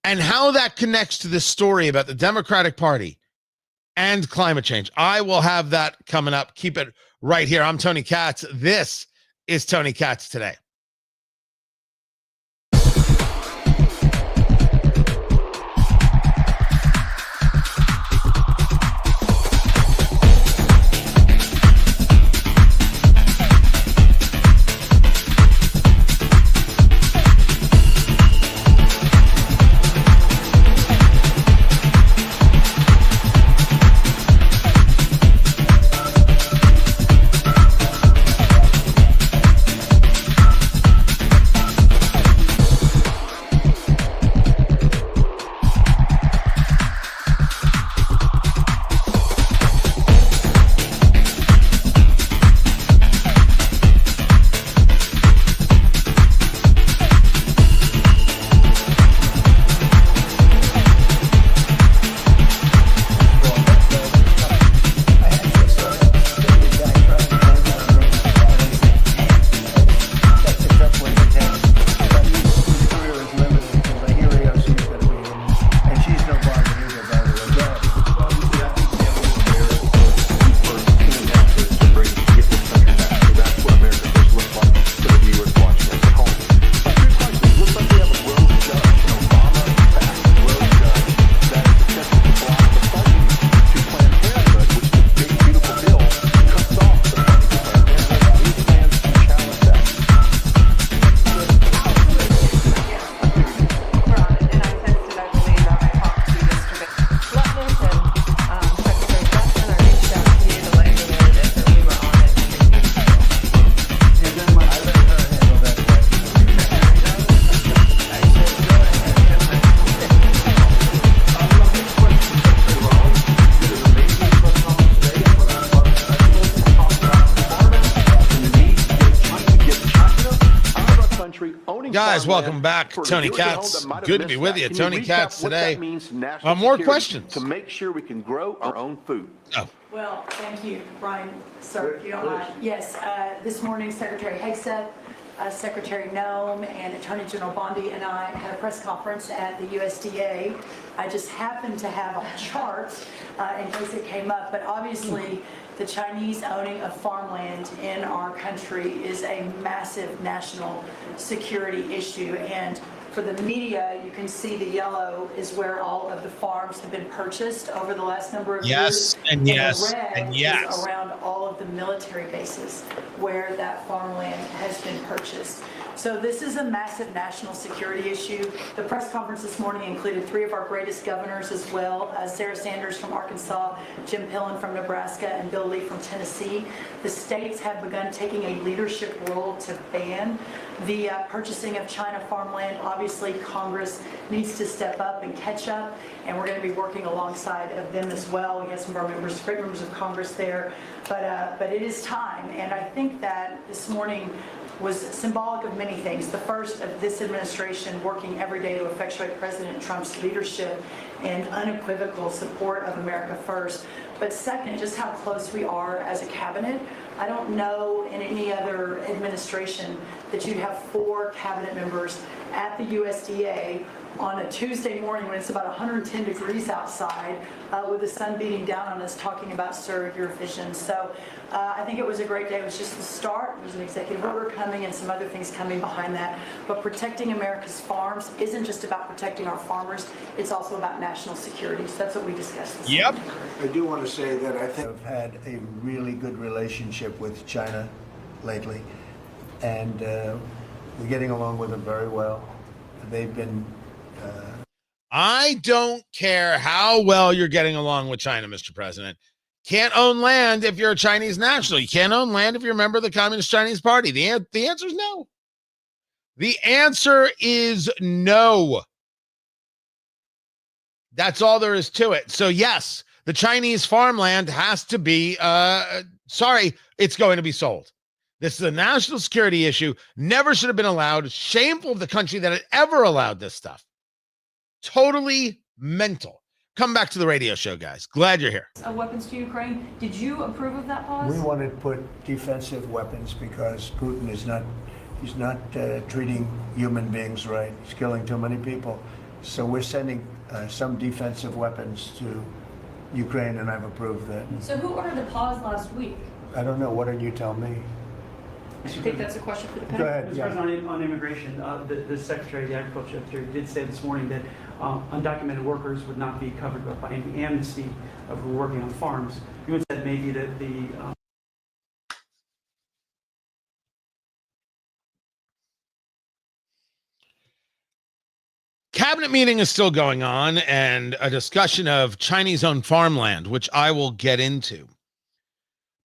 and how that connects to this story about the Democratic Party and climate change. I will have that coming up. Keep it right here. I'm Tony Katz. This is Tony Katz Today. Guys, welcome back. Tony Katz. Good to be with you. Tony Katz Today. More questions. To make sure we can grow our own food. Oh. Well, thank you, Brian. Sir, if you don't mind. Yes, this morning Secretary Hegseth, Secretary Noem, and Attorney General Bondi and I had a press conference at the USDA. I just happened to have a chart in case it came up, but obviously the Chinese owning of farmland in our country is a massive national security issue. And for the media, you can see the yellow is where all of the farms have been purchased over the last number of years. And yes, the red and yes. is around all of the military bases where that farmland has been purchased. So this is a massive national security issue. The press conference this morning included 3 of our greatest governors as well, Sarah Sanders from Arkansas, Jim Pillen from Nebraska, and Bill Lee from Tennessee. The states have begun taking a leadership role to ban the purchasing of China farmland. Obviously, Congress needs to step up and catch up, and we're going to be working alongside of them as well. We have some of our members, great members of Congress there, but it is time, and I think that this morning was symbolic of many things. The first of this administration working every day to effectuate President Trump's leadership and unequivocal support of America first. But second, just how close we are as a cabinet. I don't know in any other administration that you'd have 4 cabinet members at the USDA on a Tuesday morning when it's about 110 degrees outside with the sun beating down on us talking about Sir, Your Vision. So I think it was a great day. It was just the start. There's an executive order coming and some other things coming behind that. But protecting America's farms isn't just about protecting our farmers. It's also about national security. So that's what we discussed this morning. I do want to say that I think I've had a really good relationship with China lately, and we're getting along with them very well. They've been I don't care how well you're getting along with China, Mr. President. Can't own land if you're a Chinese national. You can't own land if you're a member of the Communist Chinese Party. The answer is no. The answer is no. That's all there is to it. So yes, the Chinese farmland has to be, it's going to be sold. This is a national security issue. Never should have been allowed. Shameful of the country that it ever allowed this stuff. Totally mental. Come back to the radio show, guys. Glad you're here. Weapons to Ukraine. Did you approve of that pause? we want to put defensive weapons because Putin is not, he's not treating human beings right. He's killing too many people. So we're sending some defensive weapons to Ukraine, and I've approved that. So who ordered the pause last week? I don't know. What did you tell me? I think that's a question for the Go panel. ahead. Mr. Yeah. President, on immigration, the Secretary of the Agriculture did say this morning that undocumented workers would not be covered by any amnesty of who are working on farms. You had said maybe that the Cabinet meeting is still going on, and a discussion of Chinese-owned farmland, which I will get into.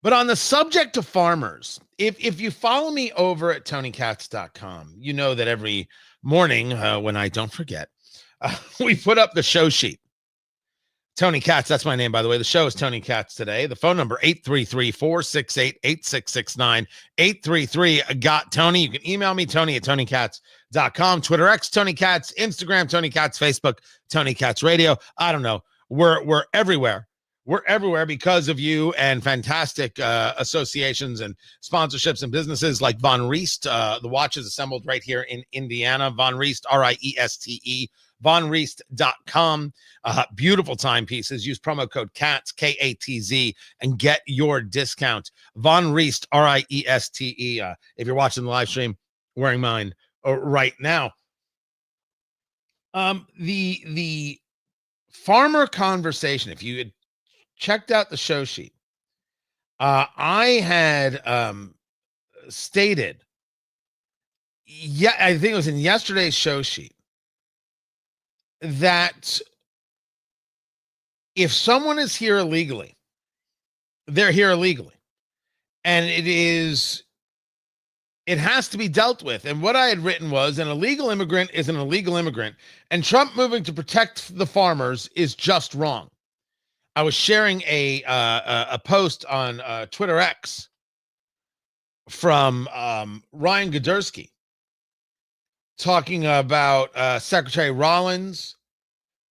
But on the subject of farmers, if you follow me over at TonyKatz.com, you know that every morning when I don't forget, we put up the show sheet. Tony Katz, that's my name, by the way. The show is Tony Katz today. The phone number, 833-468-8669, 833-GOT-TONY. You can email me, Tony at TonyKatz.com, Twitter X, Tony Katz, Instagram, Tony Katz, Facebook, Tony Katz Radio. I don't know. We're everywhere. We're everywhere because of you and fantastic associations and sponsorships and businesses like Von Riest. The watch is assembled right here in Indiana. Von Riest, R-I-E-S-T-E, vonriest.com. Beautiful timepieces. Use promo code KATZ, K-A-T-Z, and get your discount. Von Riest, R-I-E-S-T-E. If you're watching the live stream, wearing mine right now. The farmer conversation, if you had checked out the show sheet, I had stated, I think it was in yesterday's show sheet, that if someone is here illegally, they're here illegally, and it has to be dealt with. And what I had written was an illegal immigrant is an illegal immigrant, and Trump moving to protect the farmers is just wrong. I was sharing a post on Twitter X from Ryan Godersky talking about Secretary Rollins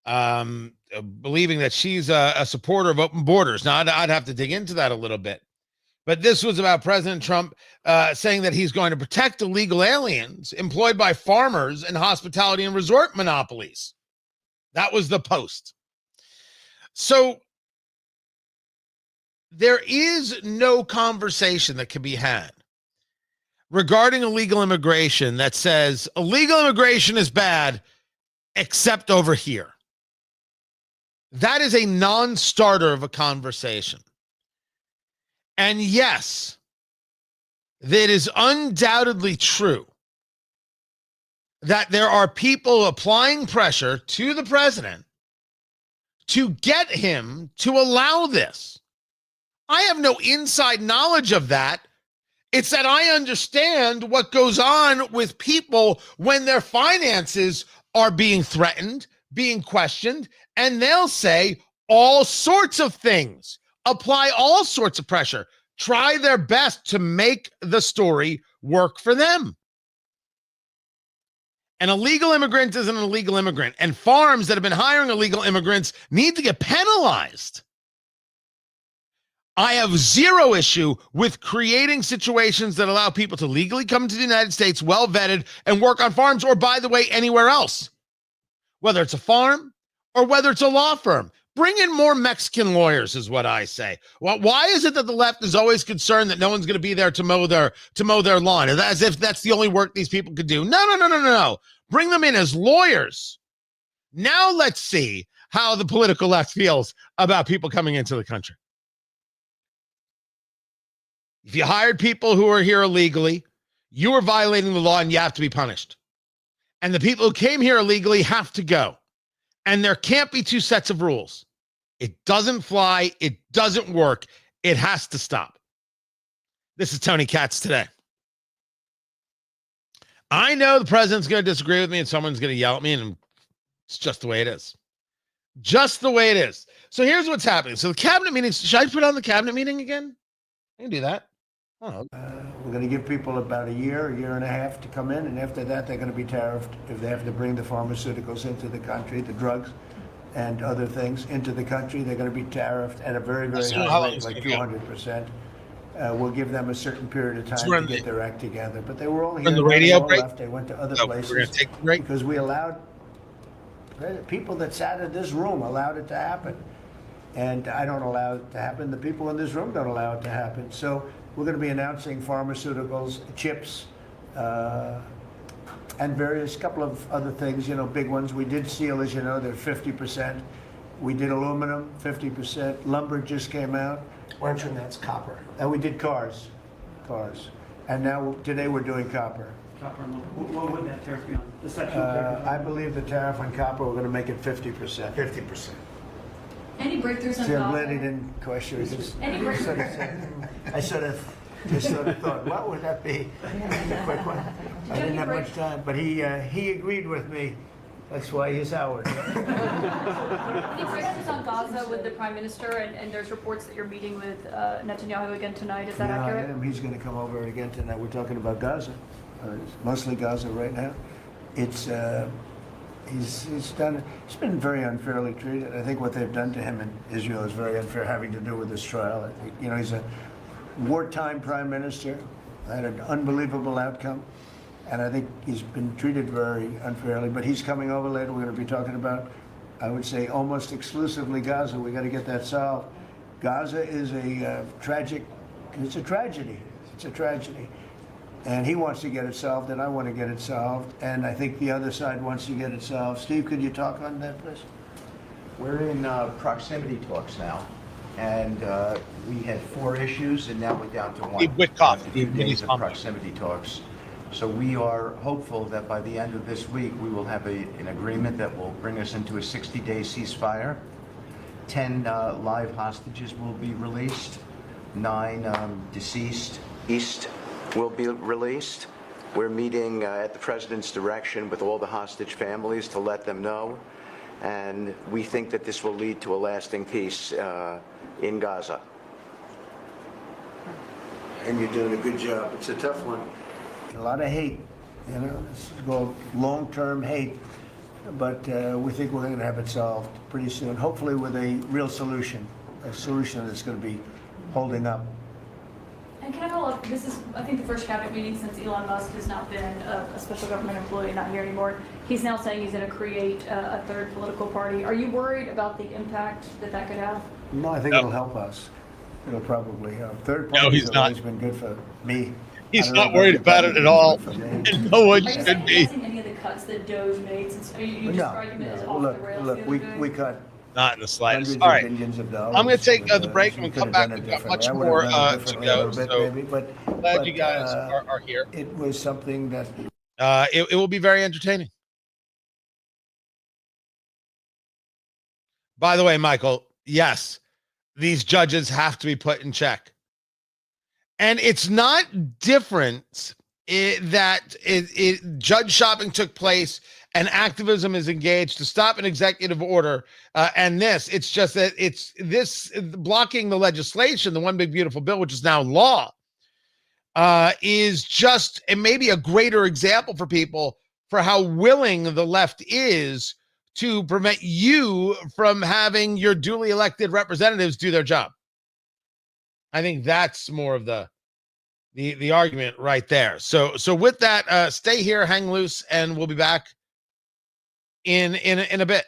believing that she's a supporter of open borders. Now, I'd have to dig into that a little bit. But this was about President Trump saying that he's going to protect illegal aliens employed by farmers and hospitality and resort monopolies. That was the post. So there is no conversation that can be had regarding illegal immigration that says illegal immigration is bad, except over here. That is a non-starter of a conversation. And yes, it is undoubtedly true that there are people applying pressure to the president to get him to allow this. I have no inside knowledge of that. It's that I understand what goes on with people when their finances are being threatened, being questioned, and they'll say all sorts of things, apply all sorts of pressure, try their best to make the story work for them. An illegal immigrant is an illegal immigrant, and farms that have been hiring illegal immigrants need to get penalized. I have zero issue with creating situations that allow people to legally come to the United States, well vetted, and work on farms, or by the way, anywhere else. Whether it's a farm or whether it's a law firm. Bring in more Mexican lawyers is what I say. Well, why is it that the left is always concerned that no one's going to be there to mow their lawn, as if that's the only work these people could do? No. Bring them in as lawyers. Now let's see how the political left feels about people coming into the country. If you hired people who are here illegally, you are violating the law and you have to be punished. And the people who came here illegally have to go. And there can't be two sets of rules. It doesn't fly. It doesn't work. It has to stop. This is Tony Katz today. I know the president's going to disagree with me and someone's going to yell at me, and it's just the way it is. Just the way it is. So here's what's happening. So the cabinet meetings, should I put on the cabinet meeting again? I can do that. Oh. We're going to give people about a year and a half to come in, and after that they're going to be tariffed if they have to bring the pharmaceuticals into the country, the drugs and other things into the country. They're going to be tariffed at a very, very high rate, like 200%. We'll give them a certain period of time to get their act together. But they were all here. The radio break? Left. They went to other places. We're going to take the break because we allowed people that sat in this room allowed it to happen, and I don't allow it to happen. The people in this room don't allow it to happen. So we're going to be announcing pharmaceuticals, chips, and various couple of other things, big ones. We did steel, as you know, they're 50%. We did aluminum, 50%. Lumber just came out. Mention that's copper. And we did cars. And now, today we're doing copper. Copper and aluminum. What would that tariff be on? The section tariff? I believe the tariff on copper, we're going to make it 50%. 50%. Any breakthroughs on See, I'm glad copper? he didn't question it. Any breakthroughs? I sort of thought, what would that be? A quick one. I didn't have much time, but he agreed with me. That's why he's Howard. Any breakthroughs on Gaza with the Prime Minister, and there's reports that you're meeting with Netanyahu again tonight. Is that accurate? He's going to come over again tonight. We're talking about Gaza. It's mostly Gaza right now. It's he's been very unfairly treated. I think what they've done to him in Israel is very unfair, having to do with this trial. He's a wartime prime minister, had an unbelievable outcome, and I think he's been treated very unfairly. But he's coming over later. We're going to be talking about, I would say, almost exclusively Gaza. We got to get that solved. Gaza is a tragedy. It's a tragedy. And he wants to get it solved, and I want to get it solved, and I think the other side wants to get it solved. Steve, could you talk on that, please? We're in proximity talks now, and we had 4 issues, and now we're down to 1. Witkoff, a few days of proximity talks. So we are hopeful that by the end of this week, we will have an agreement that will bring us into a 60-day ceasefire. 10 live hostages will be released. 9 deceased east will be released. We're meeting at the president's direction with all the hostage families to let them know. And we think that this will lead to a lasting peace in Gaza. And you're doing a good job. It's a tough one. A lot of hate, This is called long-term hate. But we think we're going to have it solved pretty soon, hopefully with a real solution, a solution that's going to be holding up. And can I follow up? This is, I think, the first cabinet meeting since Elon Musk has not been a special government employee, not here anymore. He's now saying he's going to create a third political party. Are you worried about the impact that could have? No, I think it'll help us. It'll probably help. Third parties have always been good for me. He's not worried about it at all. And no one should be. Are you any of the cuts that Doge made? Since you just argument is off the rails. Look, we cut. Not in the slightest. Hundreds All right. of billions of dollars. I'm going to take the break and we we'll come could back. have done We've it got much differently. more I would have done it to differently go. a little bit, So maybe, but glad you guys are here. It was something that It will be very entertaining. By the way, Michael, yes, these judges have to be put in check. And it's not different that judge shopping took place and activism is engaged to stop an executive order. And it's just that it's this blocking the legislation, the one big beautiful bill, which is now law, is just maybe a greater example for people for how willing the left is to prevent you from having your duly elected representatives do their job. I think that's more of the argument right there. So with that, stay here, hang loose, and we'll be back in a bit.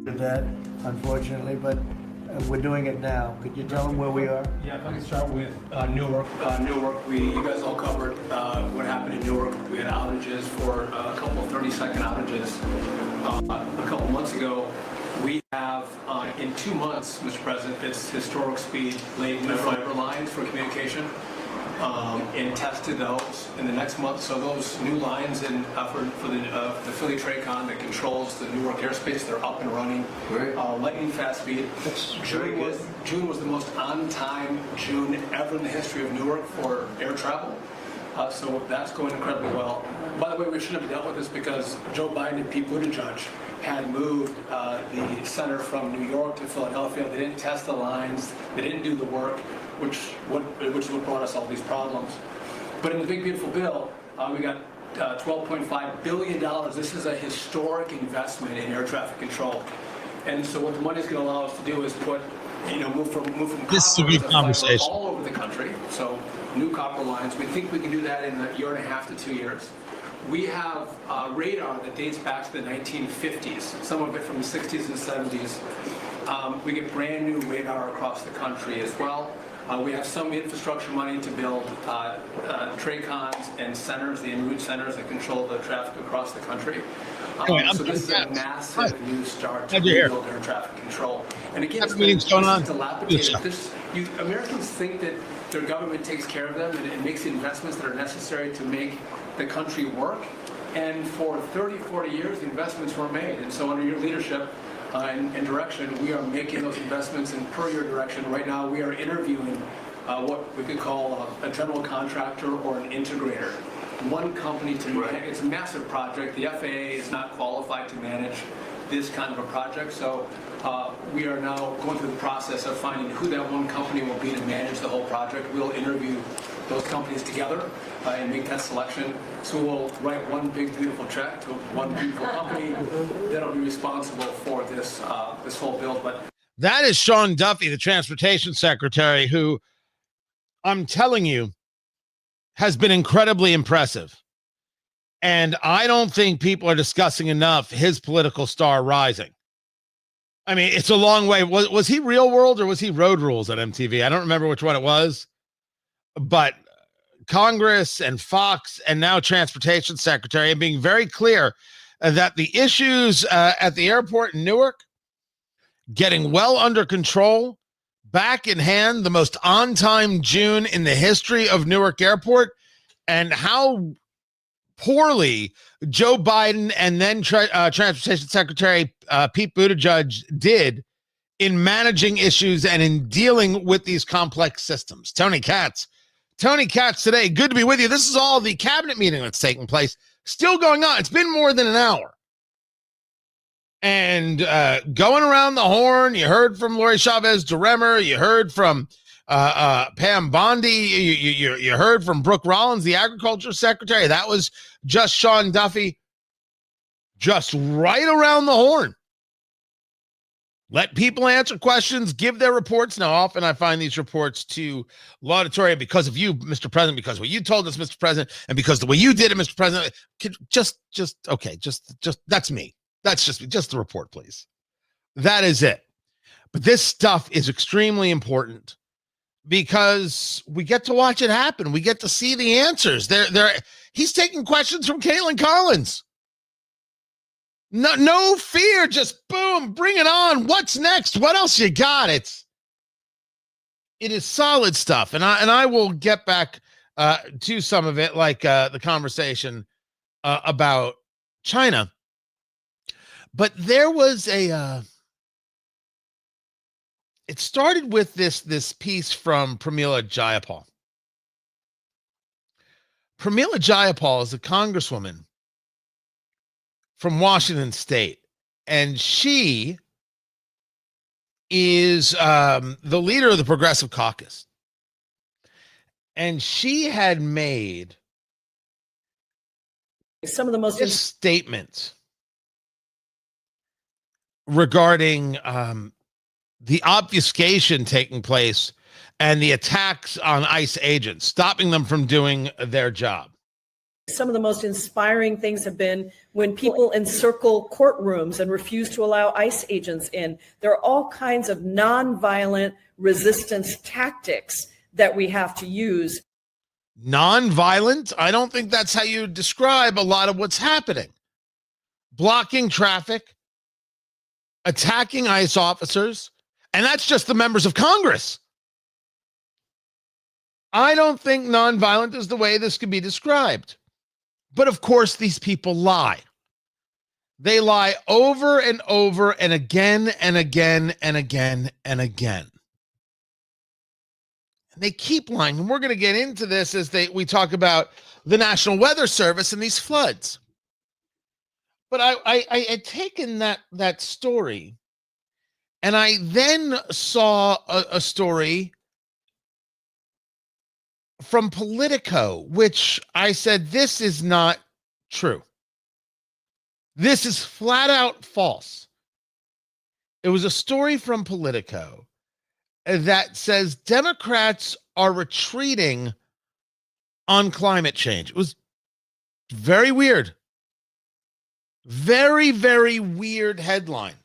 Did that, unfortunately, but we're doing it now. Could you tell them where we are? Yeah, if I can start with Newark. You guys all covered what happened in Newark. We had outages for a couple of 30-second outages a couple months ago. We have, in 2 months, Mr. President, it's historic speed laid new fiber lines for communication and tested those in the next month. So those new lines for the Philly Tracon that controls the Newark airspace, they're up and running. Lightning fast speed. June was the most on-time June ever in the history of Newark for air travel. So that's going incredibly well. By the way, we shouldn't have dealt with this because Joe Biden and Pete Buttigieg had moved the center from New York to Philadelphia. They didn't test the lines. They didn't do the work, which is what brought us all these problems. But in the big beautiful bill, we got $12.5 billion. This is a historic investment in air traffic control. And so what the money is going to allow us to do is move from This is a good conversation all over the country. So new copper lines. We think we can do that in a year and a half to 2 years. We have radar that dates back to the 1950s, some of it from the 60s and 70s. We get brand new radar across the country as well. We have some infrastructure money to build TRACONs and centers, the en route centers that control the traffic across the country. So this is a massive new start to rebuild air traffic control. And again, it's dilapidated. Americans think that their government takes care of them and it makes the investments that are necessary to make the country work. And for 30, 40 years, the investments were made. And so under your leadership and direction, we are making those investments. And per your direction, right now we are interviewing what we could call a general contractor or an integrator. One company to manage. It's a massive project. The FAA is not qualified to manage this kind of a project. So we are now going through the process of finding who that one company will be to manage the whole project. We'll interview those companies together and make that selection. So we'll write one big beautiful check to one beautiful company that'll be responsible for this this whole build. But that is Sean Duffy, the transportation secretary, who I'm telling you has been incredibly impressive. And I don't think people are discussing enough his political star rising. I mean, it's a long way. Was he Real World or was he Road Rules at MTV? I don't remember which one it was. But Congress and Fox and now Transportation Secretary and being very clear that the issues at the airport in Newark getting well under control, back in hand, the most on-time June in the history of Newark Airport, and how poorly Joe Biden and then Transportation Secretary Pete Buttigieg did in managing issues and in dealing with these complex systems. Tony Katz today. Good to be with you. This is all the cabinet meeting that's taking place. Still going on. It's been more than an hour. And going around the horn, you heard from Lori Chavez DeRemer. You heard from Pam Bondi. You heard from Brooke Rollins, the agriculture secretary. That was just Sean Duffy. Just right around the horn. Let people answer questions, give their reports. Now, often I find these reports too laudatory because of you, Mr. President, because of what you told us, Mr. President, and because the way you did it, Mr. President. Just that's me. That's just the report, please. That is it. But this stuff is extremely important because we get to watch it happen. We get to see the answers. He's taking questions from Caitlin Collins. No fear, just boom, bring it on. What's next? What else you got? It is solid stuff, and I will get back to some of it, like the conversation about China. But there was it started with this piece from Pramila Jayapal. Pramila Jayapal is a congresswoman from Washington State, and she is the leader of the Progressive Caucus. And she had made some of the most statements regarding the obfuscation taking place and the attacks on ICE agents, stopping them from doing their job. Some of the most inspiring things have been when people encircle courtrooms and refuse to allow ICE agents in. There are all kinds of nonviolent resistance tactics that we have to use. Nonviolent? I don't think that's how you describe a lot of what's happening. Blocking traffic, attacking ICE officers, and that's just the members of Congress. I don't think nonviolent is the way this could be described. But of course, these people lie. They lie over and over and again and again and again and again. And they keep lying. And we're going to get into this as we talk about the National Weather Service and these floods. But I had taken that story, and I then saw a story from Politico, which I said, this is not true. This is flat out false. It was a story from Politico that says Democrats are retreating on climate change. It was very weird. Very, very weird headline.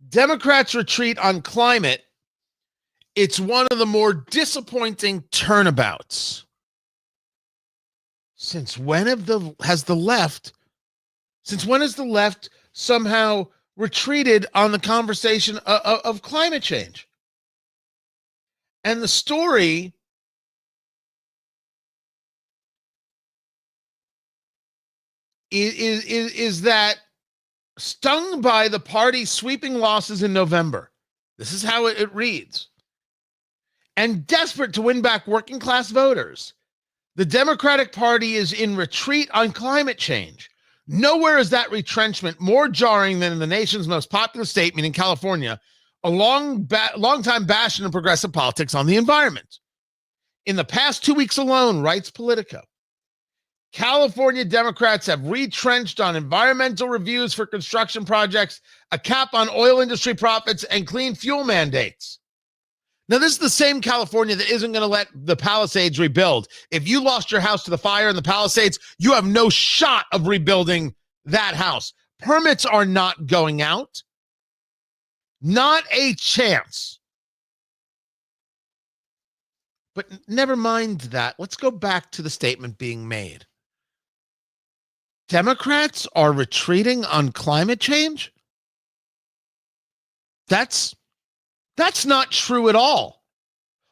Democrats retreat on climate. It's one of the more disappointing turnabouts. Since when has the left somehow retreated on the conversation of climate change? And the story is that stung by the party's sweeping losses in November. This is how it reads. And desperate to win back working class voters, the Democratic Party is in retreat on climate change. Nowhere is that retrenchment more jarring than in the nation's most populous state, meaning California, a long-time bastion of progressive politics on the environment. In the past 2 weeks alone, writes Politico, California Democrats have retrenched on environmental reviews for construction projects, a cap on oil industry profits, and clean fuel mandates. Now, this is the same California that isn't going to let the Palisades rebuild. If you lost your house to the fire in the Palisades, you have no shot of rebuilding that house. Permits are not going out. Not a chance. But never mind that. Let's go back to the statement being made. Democrats are retreating on climate change? That's not true at all.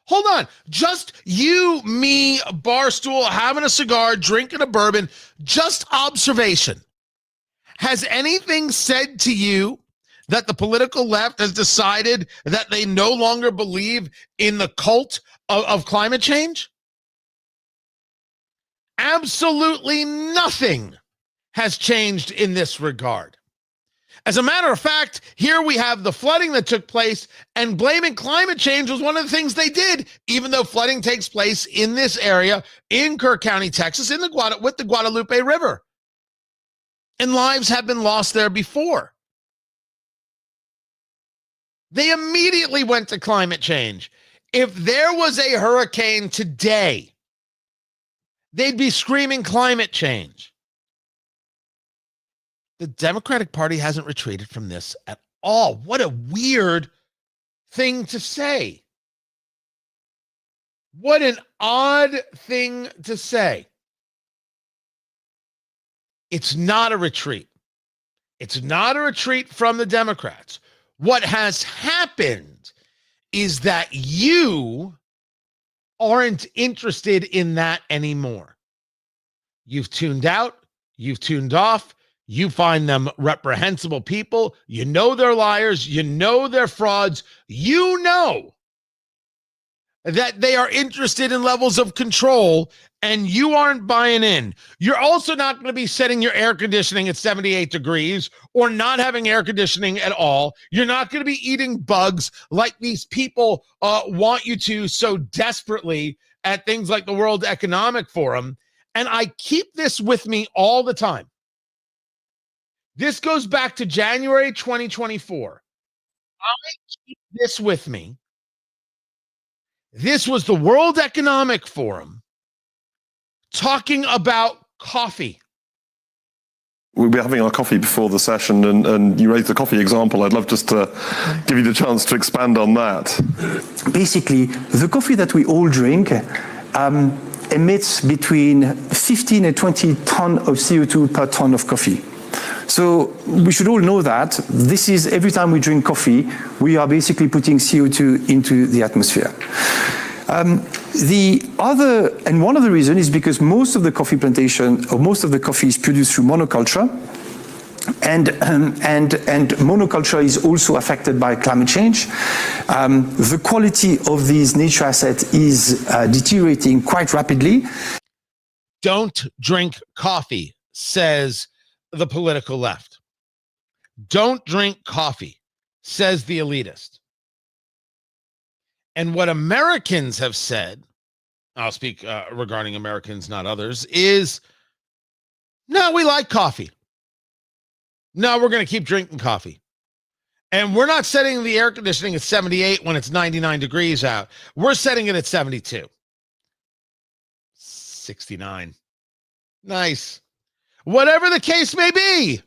Hold on. Just you, me, Barstool, having a cigar, drinking a bourbon, just observation. Has anything said to you that the political left has decided that they no longer believe in the cult of climate change? Absolutely nothing has changed in this regard. As a matter of fact, here we have the flooding that took place, and blaming climate change was one of the things they did, even though flooding takes place in this area, in Kirk County, Texas, with the Guadalupe River. And lives have been lost there before. They immediately went to climate change. If there was a hurricane today, they'd be screaming climate change. The Democratic Party hasn't retreated from this at all. What a weird thing to say. What an odd thing to say. It's not a retreat. It's not a retreat from the Democrats. What has happened is that you aren't interested in that anymore. You've tuned out. You've tuned off. You find them reprehensible people. You know they're liars. You know they're frauds. You know that they are interested in levels of control, and you aren't buying in. You're also not going to be setting your air conditioning at 78 degrees or not having air conditioning at all. You're not going to be eating bugs like these people want you to so desperately at things like the World Economic Forum. And I keep this with me all the time. This goes back to January 2024. I keep this with me. This was the World Economic Forum talking about coffee. We'll be having our coffee before the session, and you raised the coffee example. I'd love just to give you the chance to expand on that. Basically, the coffee that we all drink emits between 15 and 20 tons of CO2 per ton of coffee. So we should all know that this is, every time we drink coffee, we are basically putting CO2 into the atmosphere. One of the reasons is because most of the coffee plantation, or most of the coffee is produced through monoculture, and monoculture is also affected by climate change. The quality of these nature assets is deteriorating quite rapidly. Don't drink coffee, says the political left. Don't drink coffee, says the elitist. And what Americans have said, I'll speak regarding Americans, not others, is, no, we like coffee. No, we're going to keep drinking coffee. And we're not setting the air conditioning at 78 when it's 99 degrees out. We're setting it at 72. 69. Nice. Whatever the case may be.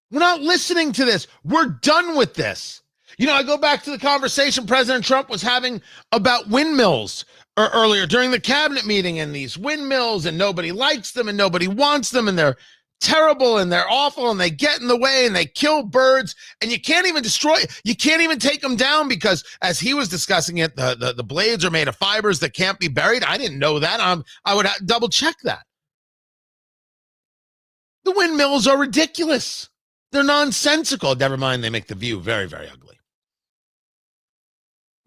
We're not listening to this. We're done with this. You know, I go back to the conversation President Trump was having about windmills earlier during the cabinet meeting, and these windmills, and nobody likes them and nobody wants them, and they're terrible and they're awful and they get in the way and they kill birds, and you can't even you can't even take them down because, as he was discussing it, the blades are made of fibers that can't be buried. I didn't know that. I would double check that. The windmills are ridiculous. They're nonsensical. Never mind, they make the view very, very ugly.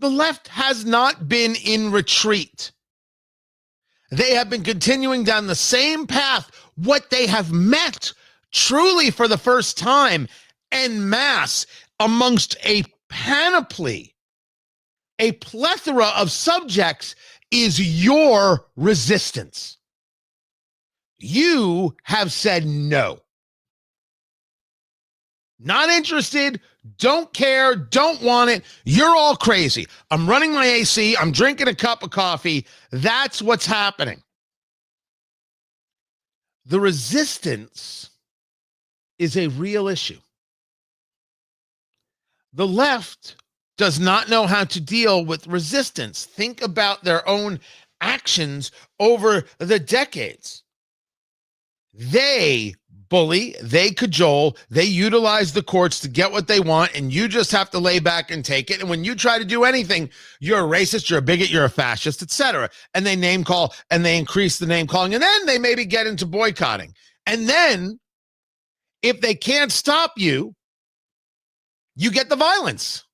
The left has not been in retreat. They have been continuing down the same path. What they have met truly for the first time en masse amongst a panoply, a plethora of subjects, is your resistance. You have said no. Not interested, don't care, don't want it. You're all crazy. I'm running my AC, I'm drinking a cup of coffee. That's what's happening. The resistance is a real issue. The left does not know how to deal with resistance. Think about their own actions over the decades. They bully, they cajole, they utilize the courts to get what they want, and you just have to lay back and take it. And when you try to do anything, you're a racist, you're a bigot, you're a fascist, etc. And they name call, and they increase the name calling, and then they maybe get into boycotting. And then, if they can't stop you, you get the violence.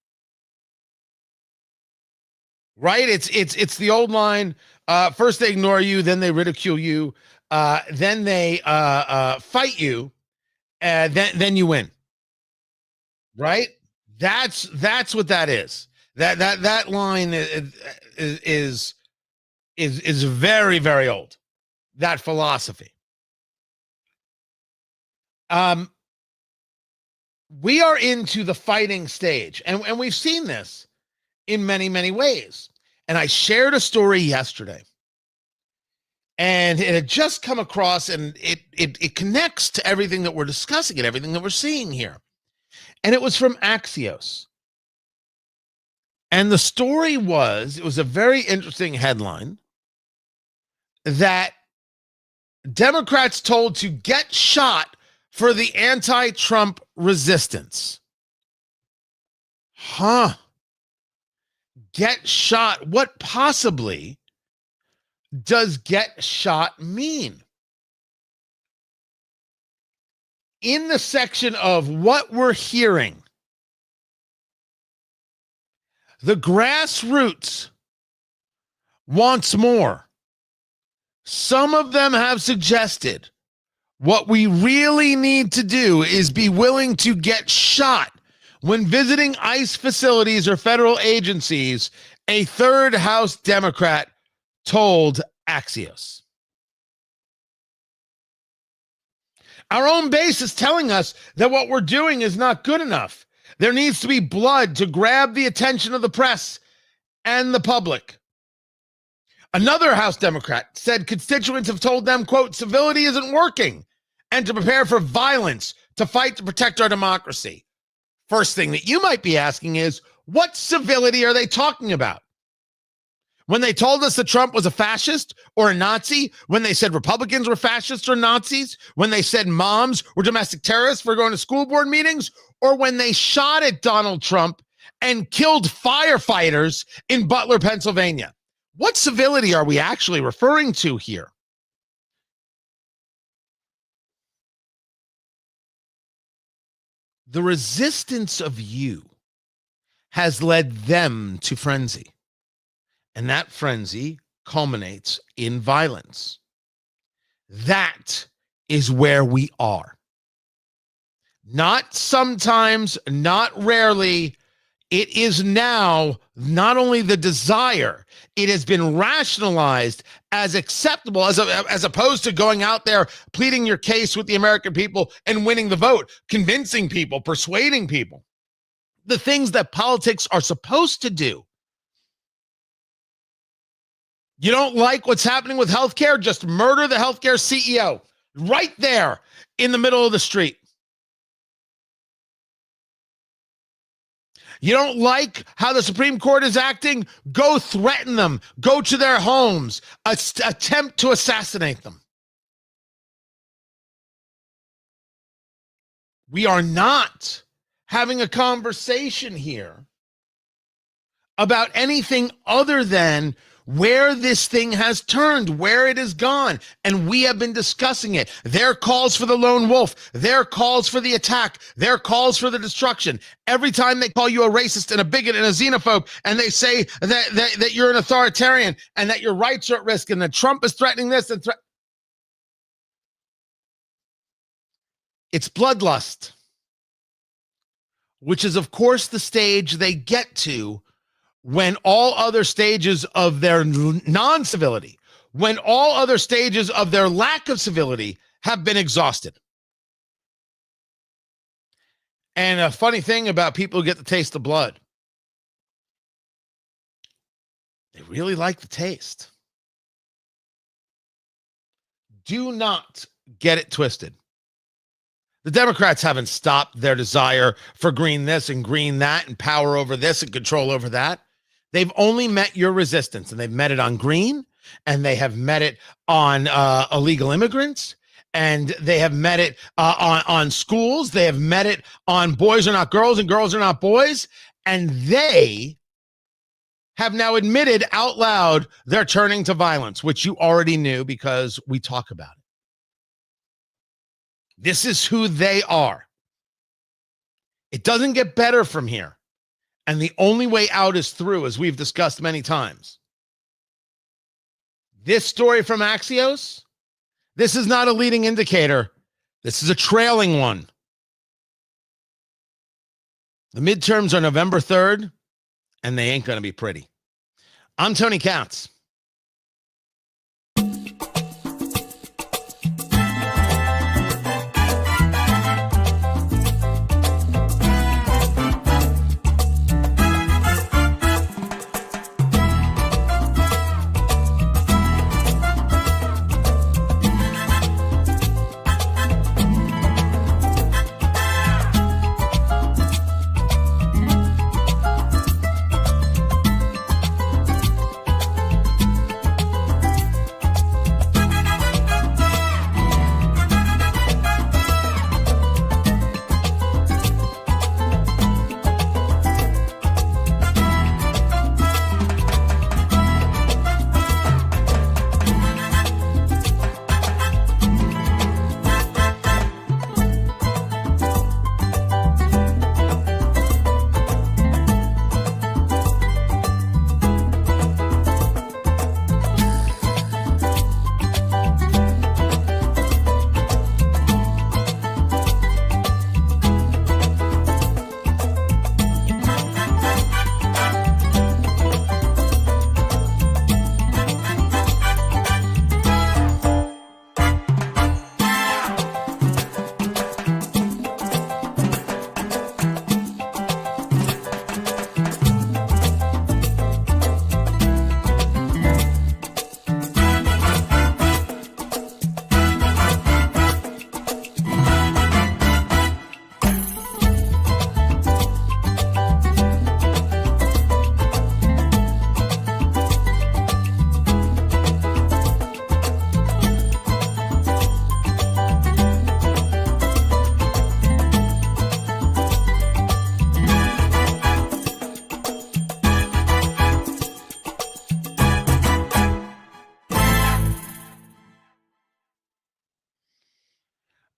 Right? It's the old line, first they ignore you, then they ridicule you, then they fight you, and then you win. Right? That's what that is. That line is very, very old. That philosophy. We are into the fighting stage, and we've seen this in many, many ways. And I shared a story yesterday, and it had just come across, and it connects to everything that we're discussing and everything that we're seeing here. And it was from Axios. And the story was, it was a very interesting headline, that Democrats told to get shot for the anti-Trump resistance. Get shot. What possibly does get shot mean? In the section of what we're hearing, the grassroots wants more. Some of them have suggested what we really need to do is be willing to get shot when visiting ICE facilities or federal agencies, a third House Democrat told Axios. Our own base is telling us that what we're doing is not good enough. There needs to be blood to grab the attention of the press and the public. Another House Democrat said constituents have told them, quote, civility isn't working and to prepare for violence to fight to protect our democracy. First thing that you might be asking is, what civility are they talking about? When they told us that Trump was a fascist or a Nazi, when they said Republicans were fascists or Nazis, when they said moms were domestic terrorists for going to school board meetings, or when they shot at Donald Trump and killed firefighters in Butler, Pennsylvania. What civility are we actually referring to here? The resistance of you has led them to frenzy. And that frenzy culminates in violence. That is where we are. Not sometimes, not rarely. It is now not only the desire, it has been rationalized as acceptable as opposed to going out there, pleading your case with the American people and winning the vote, convincing people, persuading people. The things that politics are supposed to do. You don't like what's happening with healthcare? Just murder the healthcare CEO right there in the middle of the street. You don't like how the Supreme Court is acting? Go threaten them. Go to their homes. Attempt to assassinate them. We are not having a conversation here about anything other than where this thing has turned, where it has gone, and we have been discussing it. Their calls for the lone wolf, their calls for the attack, their calls for the destruction. Every time they call you a racist and a bigot and a xenophobe, and they say that you're an authoritarian and that your rights are at risk and that Trump is threatening this and it's bloodlust, which is, of course, the stage they get to when all other stages of their non-civility, when all other stages of their lack of civility have been exhausted. And a funny thing about people who get the taste of blood, they really like the taste. Do not get it twisted. The Democrats haven't stopped their desire for green this and green that and power over this and control over that. They've only met your resistance, and they've met it on green, and they have met it on illegal immigrants, and they have met it on schools. They have met it on boys are not girls and girls are not boys, and they have now admitted out loud they're turning to violence, which you already knew because we talk about it. This is who they are. It doesn't get better from here. And the only way out is through, as we've discussed many times. This story from Axios, this is not a leading indicator. This is a trailing one. The midterms are November 3rd, and they ain't going to be pretty. I'm Tony Katz.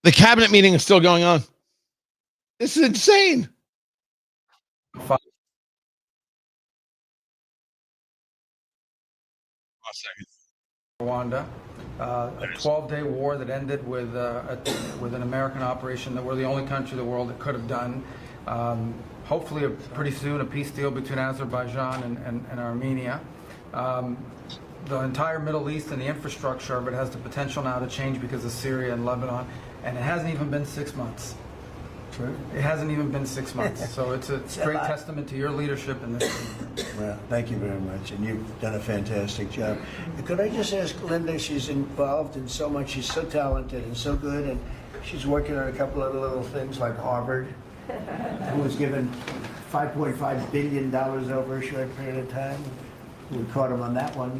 The cabinet meeting is still going on. This is insane. Rwanda, a 12-day war that ended with an American operation that we're the only country in the world that could have done. Hopefully, pretty soon, a peace deal between Azerbaijan and Armenia. The entire Middle East and the infrastructure of it has the potential now to change because of Syria and Lebanon, and it hasn't even been 6 months. It hasn't even been 6 months, so it's a great testament to your leadership in this. Well, thank you very much, and you've done a fantastic job. Could I just ask Linda, she's involved in so much, she's so talented and so good, and she's working on a couple other little things like Harvard, who was given $5.5 billion over a short period of time. We caught him on that one.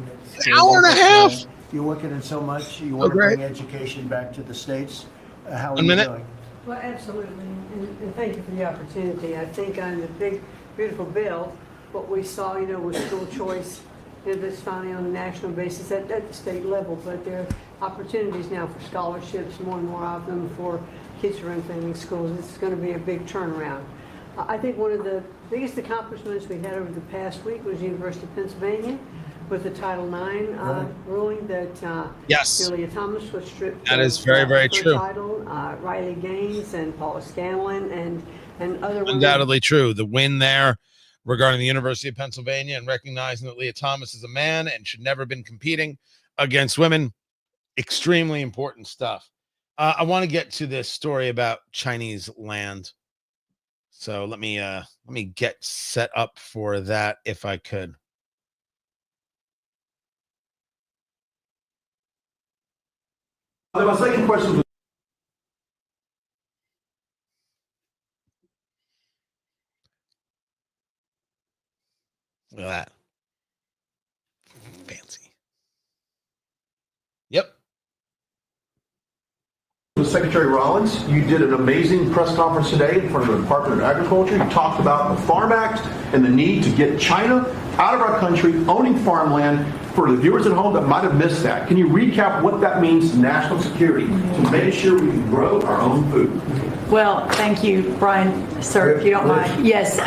An hour and a half! You're working on so much, you want to bring education back to the States. How are you doing? Well, absolutely, and thank you for the opportunity. I think on the big, beautiful bill, what we saw, was school choice, that's finally on a national basis at the state level, but there are opportunities now for scholarships, more and more of them for kids who are in failing schools. It's going to be a big turnaround. I think one of the biggest accomplishments we had over the past week was the University of Pennsylvania with the Title IX ruling that yes, Julia Thomas was stripped. That is very, very true. Title, Riley Gaines and Paula Scanlon and other women. Undoubtedly true. The win there regarding the University of Pennsylvania and recognizing that Leah Thomas is a man and should never have been competing against women. Extremely important stuff. I want to get to this story about Chinese land. So let me get set up for that if I could. My second question. Look at that. Fancy. Yep. Secretary Rollins, you did an amazing press conference today in front of the Department of Agriculture. You talked about the Farm Act and the need to get China out of our country, owning farmland. For the viewers at home that might have missed that, can you recap what that means to national security, to make sure we can grow our own food? Well, thank you, Brian, sir, if you don't mind. Yes,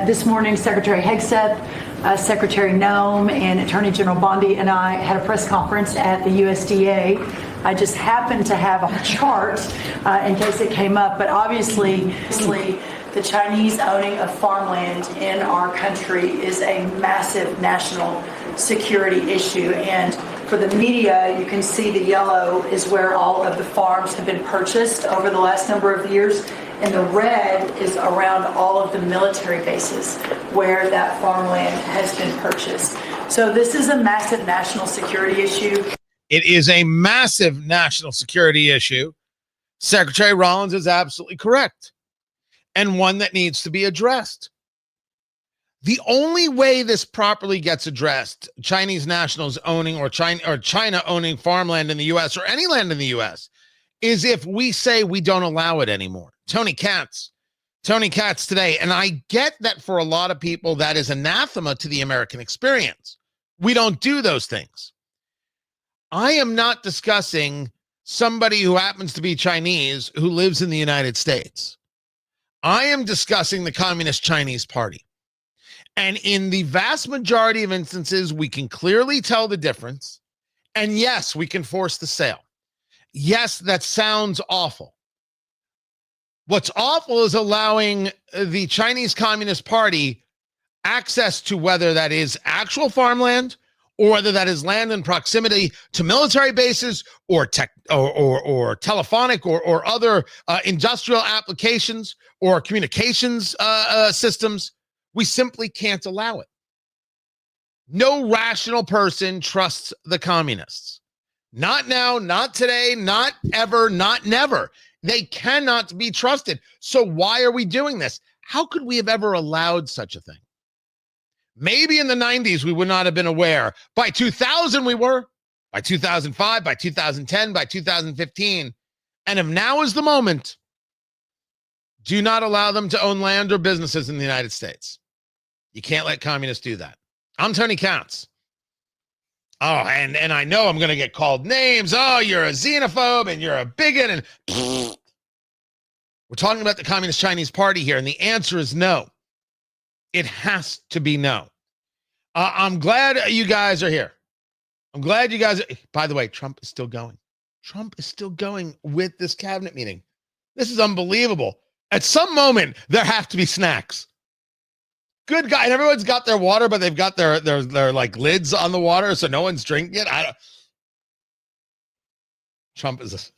this morning, Secretary Hegseth, Secretary Noem, and Attorney General Bondi and I had a press conference at the USDA. I just happened to have a chart in case it came up, but obviously, the Chinese owning of farmland in our country is a massive national security issue. And for the media, you can see the yellow is where all of the farms have been purchased over the last number of years. And the red is around all of the military bases where that farmland has been purchased. So this is a massive national security issue. It is a massive national security issue. Secretary Rollins is absolutely correct, and one that needs to be addressed. The only way this properly gets addressed, Chinese nationals owning or China owning farmland in the U.S. or any land in the U.S., is if we say we don't allow it anymore. Tony Katz today, and I get that for a lot of people that is anathema to the American experience. We don't do those things. I am not discussing somebody who happens to be Chinese who lives in the United States. I am discussing the Communist Chinese Party. And in the vast majority of instances, we can clearly tell the difference. And yes, we can force the sale. Yes, that sounds awful. What's awful is allowing the Chinese Communist Party access to whether that is actual farmland or whether that is land in proximity to military bases or tech or telephonic or other industrial applications or communications systems. We simply can't allow it. No rational person trusts the communists. Not now, not today, not ever, not never. They cannot be trusted. So why are we doing this? How could we have ever allowed such a thing? Maybe in the 90s, we would not have been aware. By 2000, we were. By 2005, by 2010, by 2015. And if now is the moment, do not allow them to own land or businesses in the United States. You can't let communists do that. I'm Tony Katz. Oh, and I know I'm going to get called names. Oh, you're a xenophobe and you're a bigot. And We're talking about the Communist Chinese Party here, and the answer is no. It has to be no. I'm glad you guys are here. I'm glad you guys by the way, Trump is still going. Trump is still going with this cabinet meeting. This is unbelievable. At some moment, there have to be snacks. Good guy. And everyone's got their water, but they've got their like lids on the water, so no one's drinking it. Trump is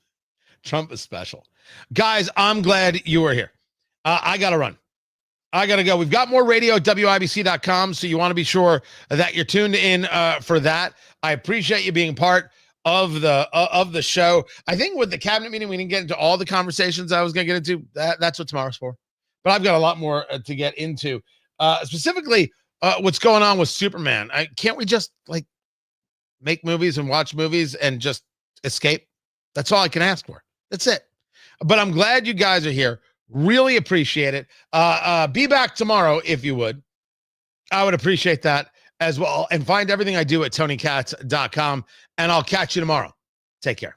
special. Guys, I'm glad you were here. I got to run. I got to go. We've got more radio at WIBC.com, so you want to be sure that you're tuned in for that. I appreciate you being part of the show. I think with the cabinet meeting, we didn't get into all the conversations I was going to get into. That's what tomorrow's for. But I've got a lot more to get into. Specifically, what's going on with Superman. Can't we just like make movies and watch movies and just escape? That's all I can ask for. That's it. But I'm glad you guys are here. Really appreciate it. Be back tomorrow if you would. I would appreciate that as well. And find everything I do at TonyKatz.com. And I'll catch you tomorrow. Take care.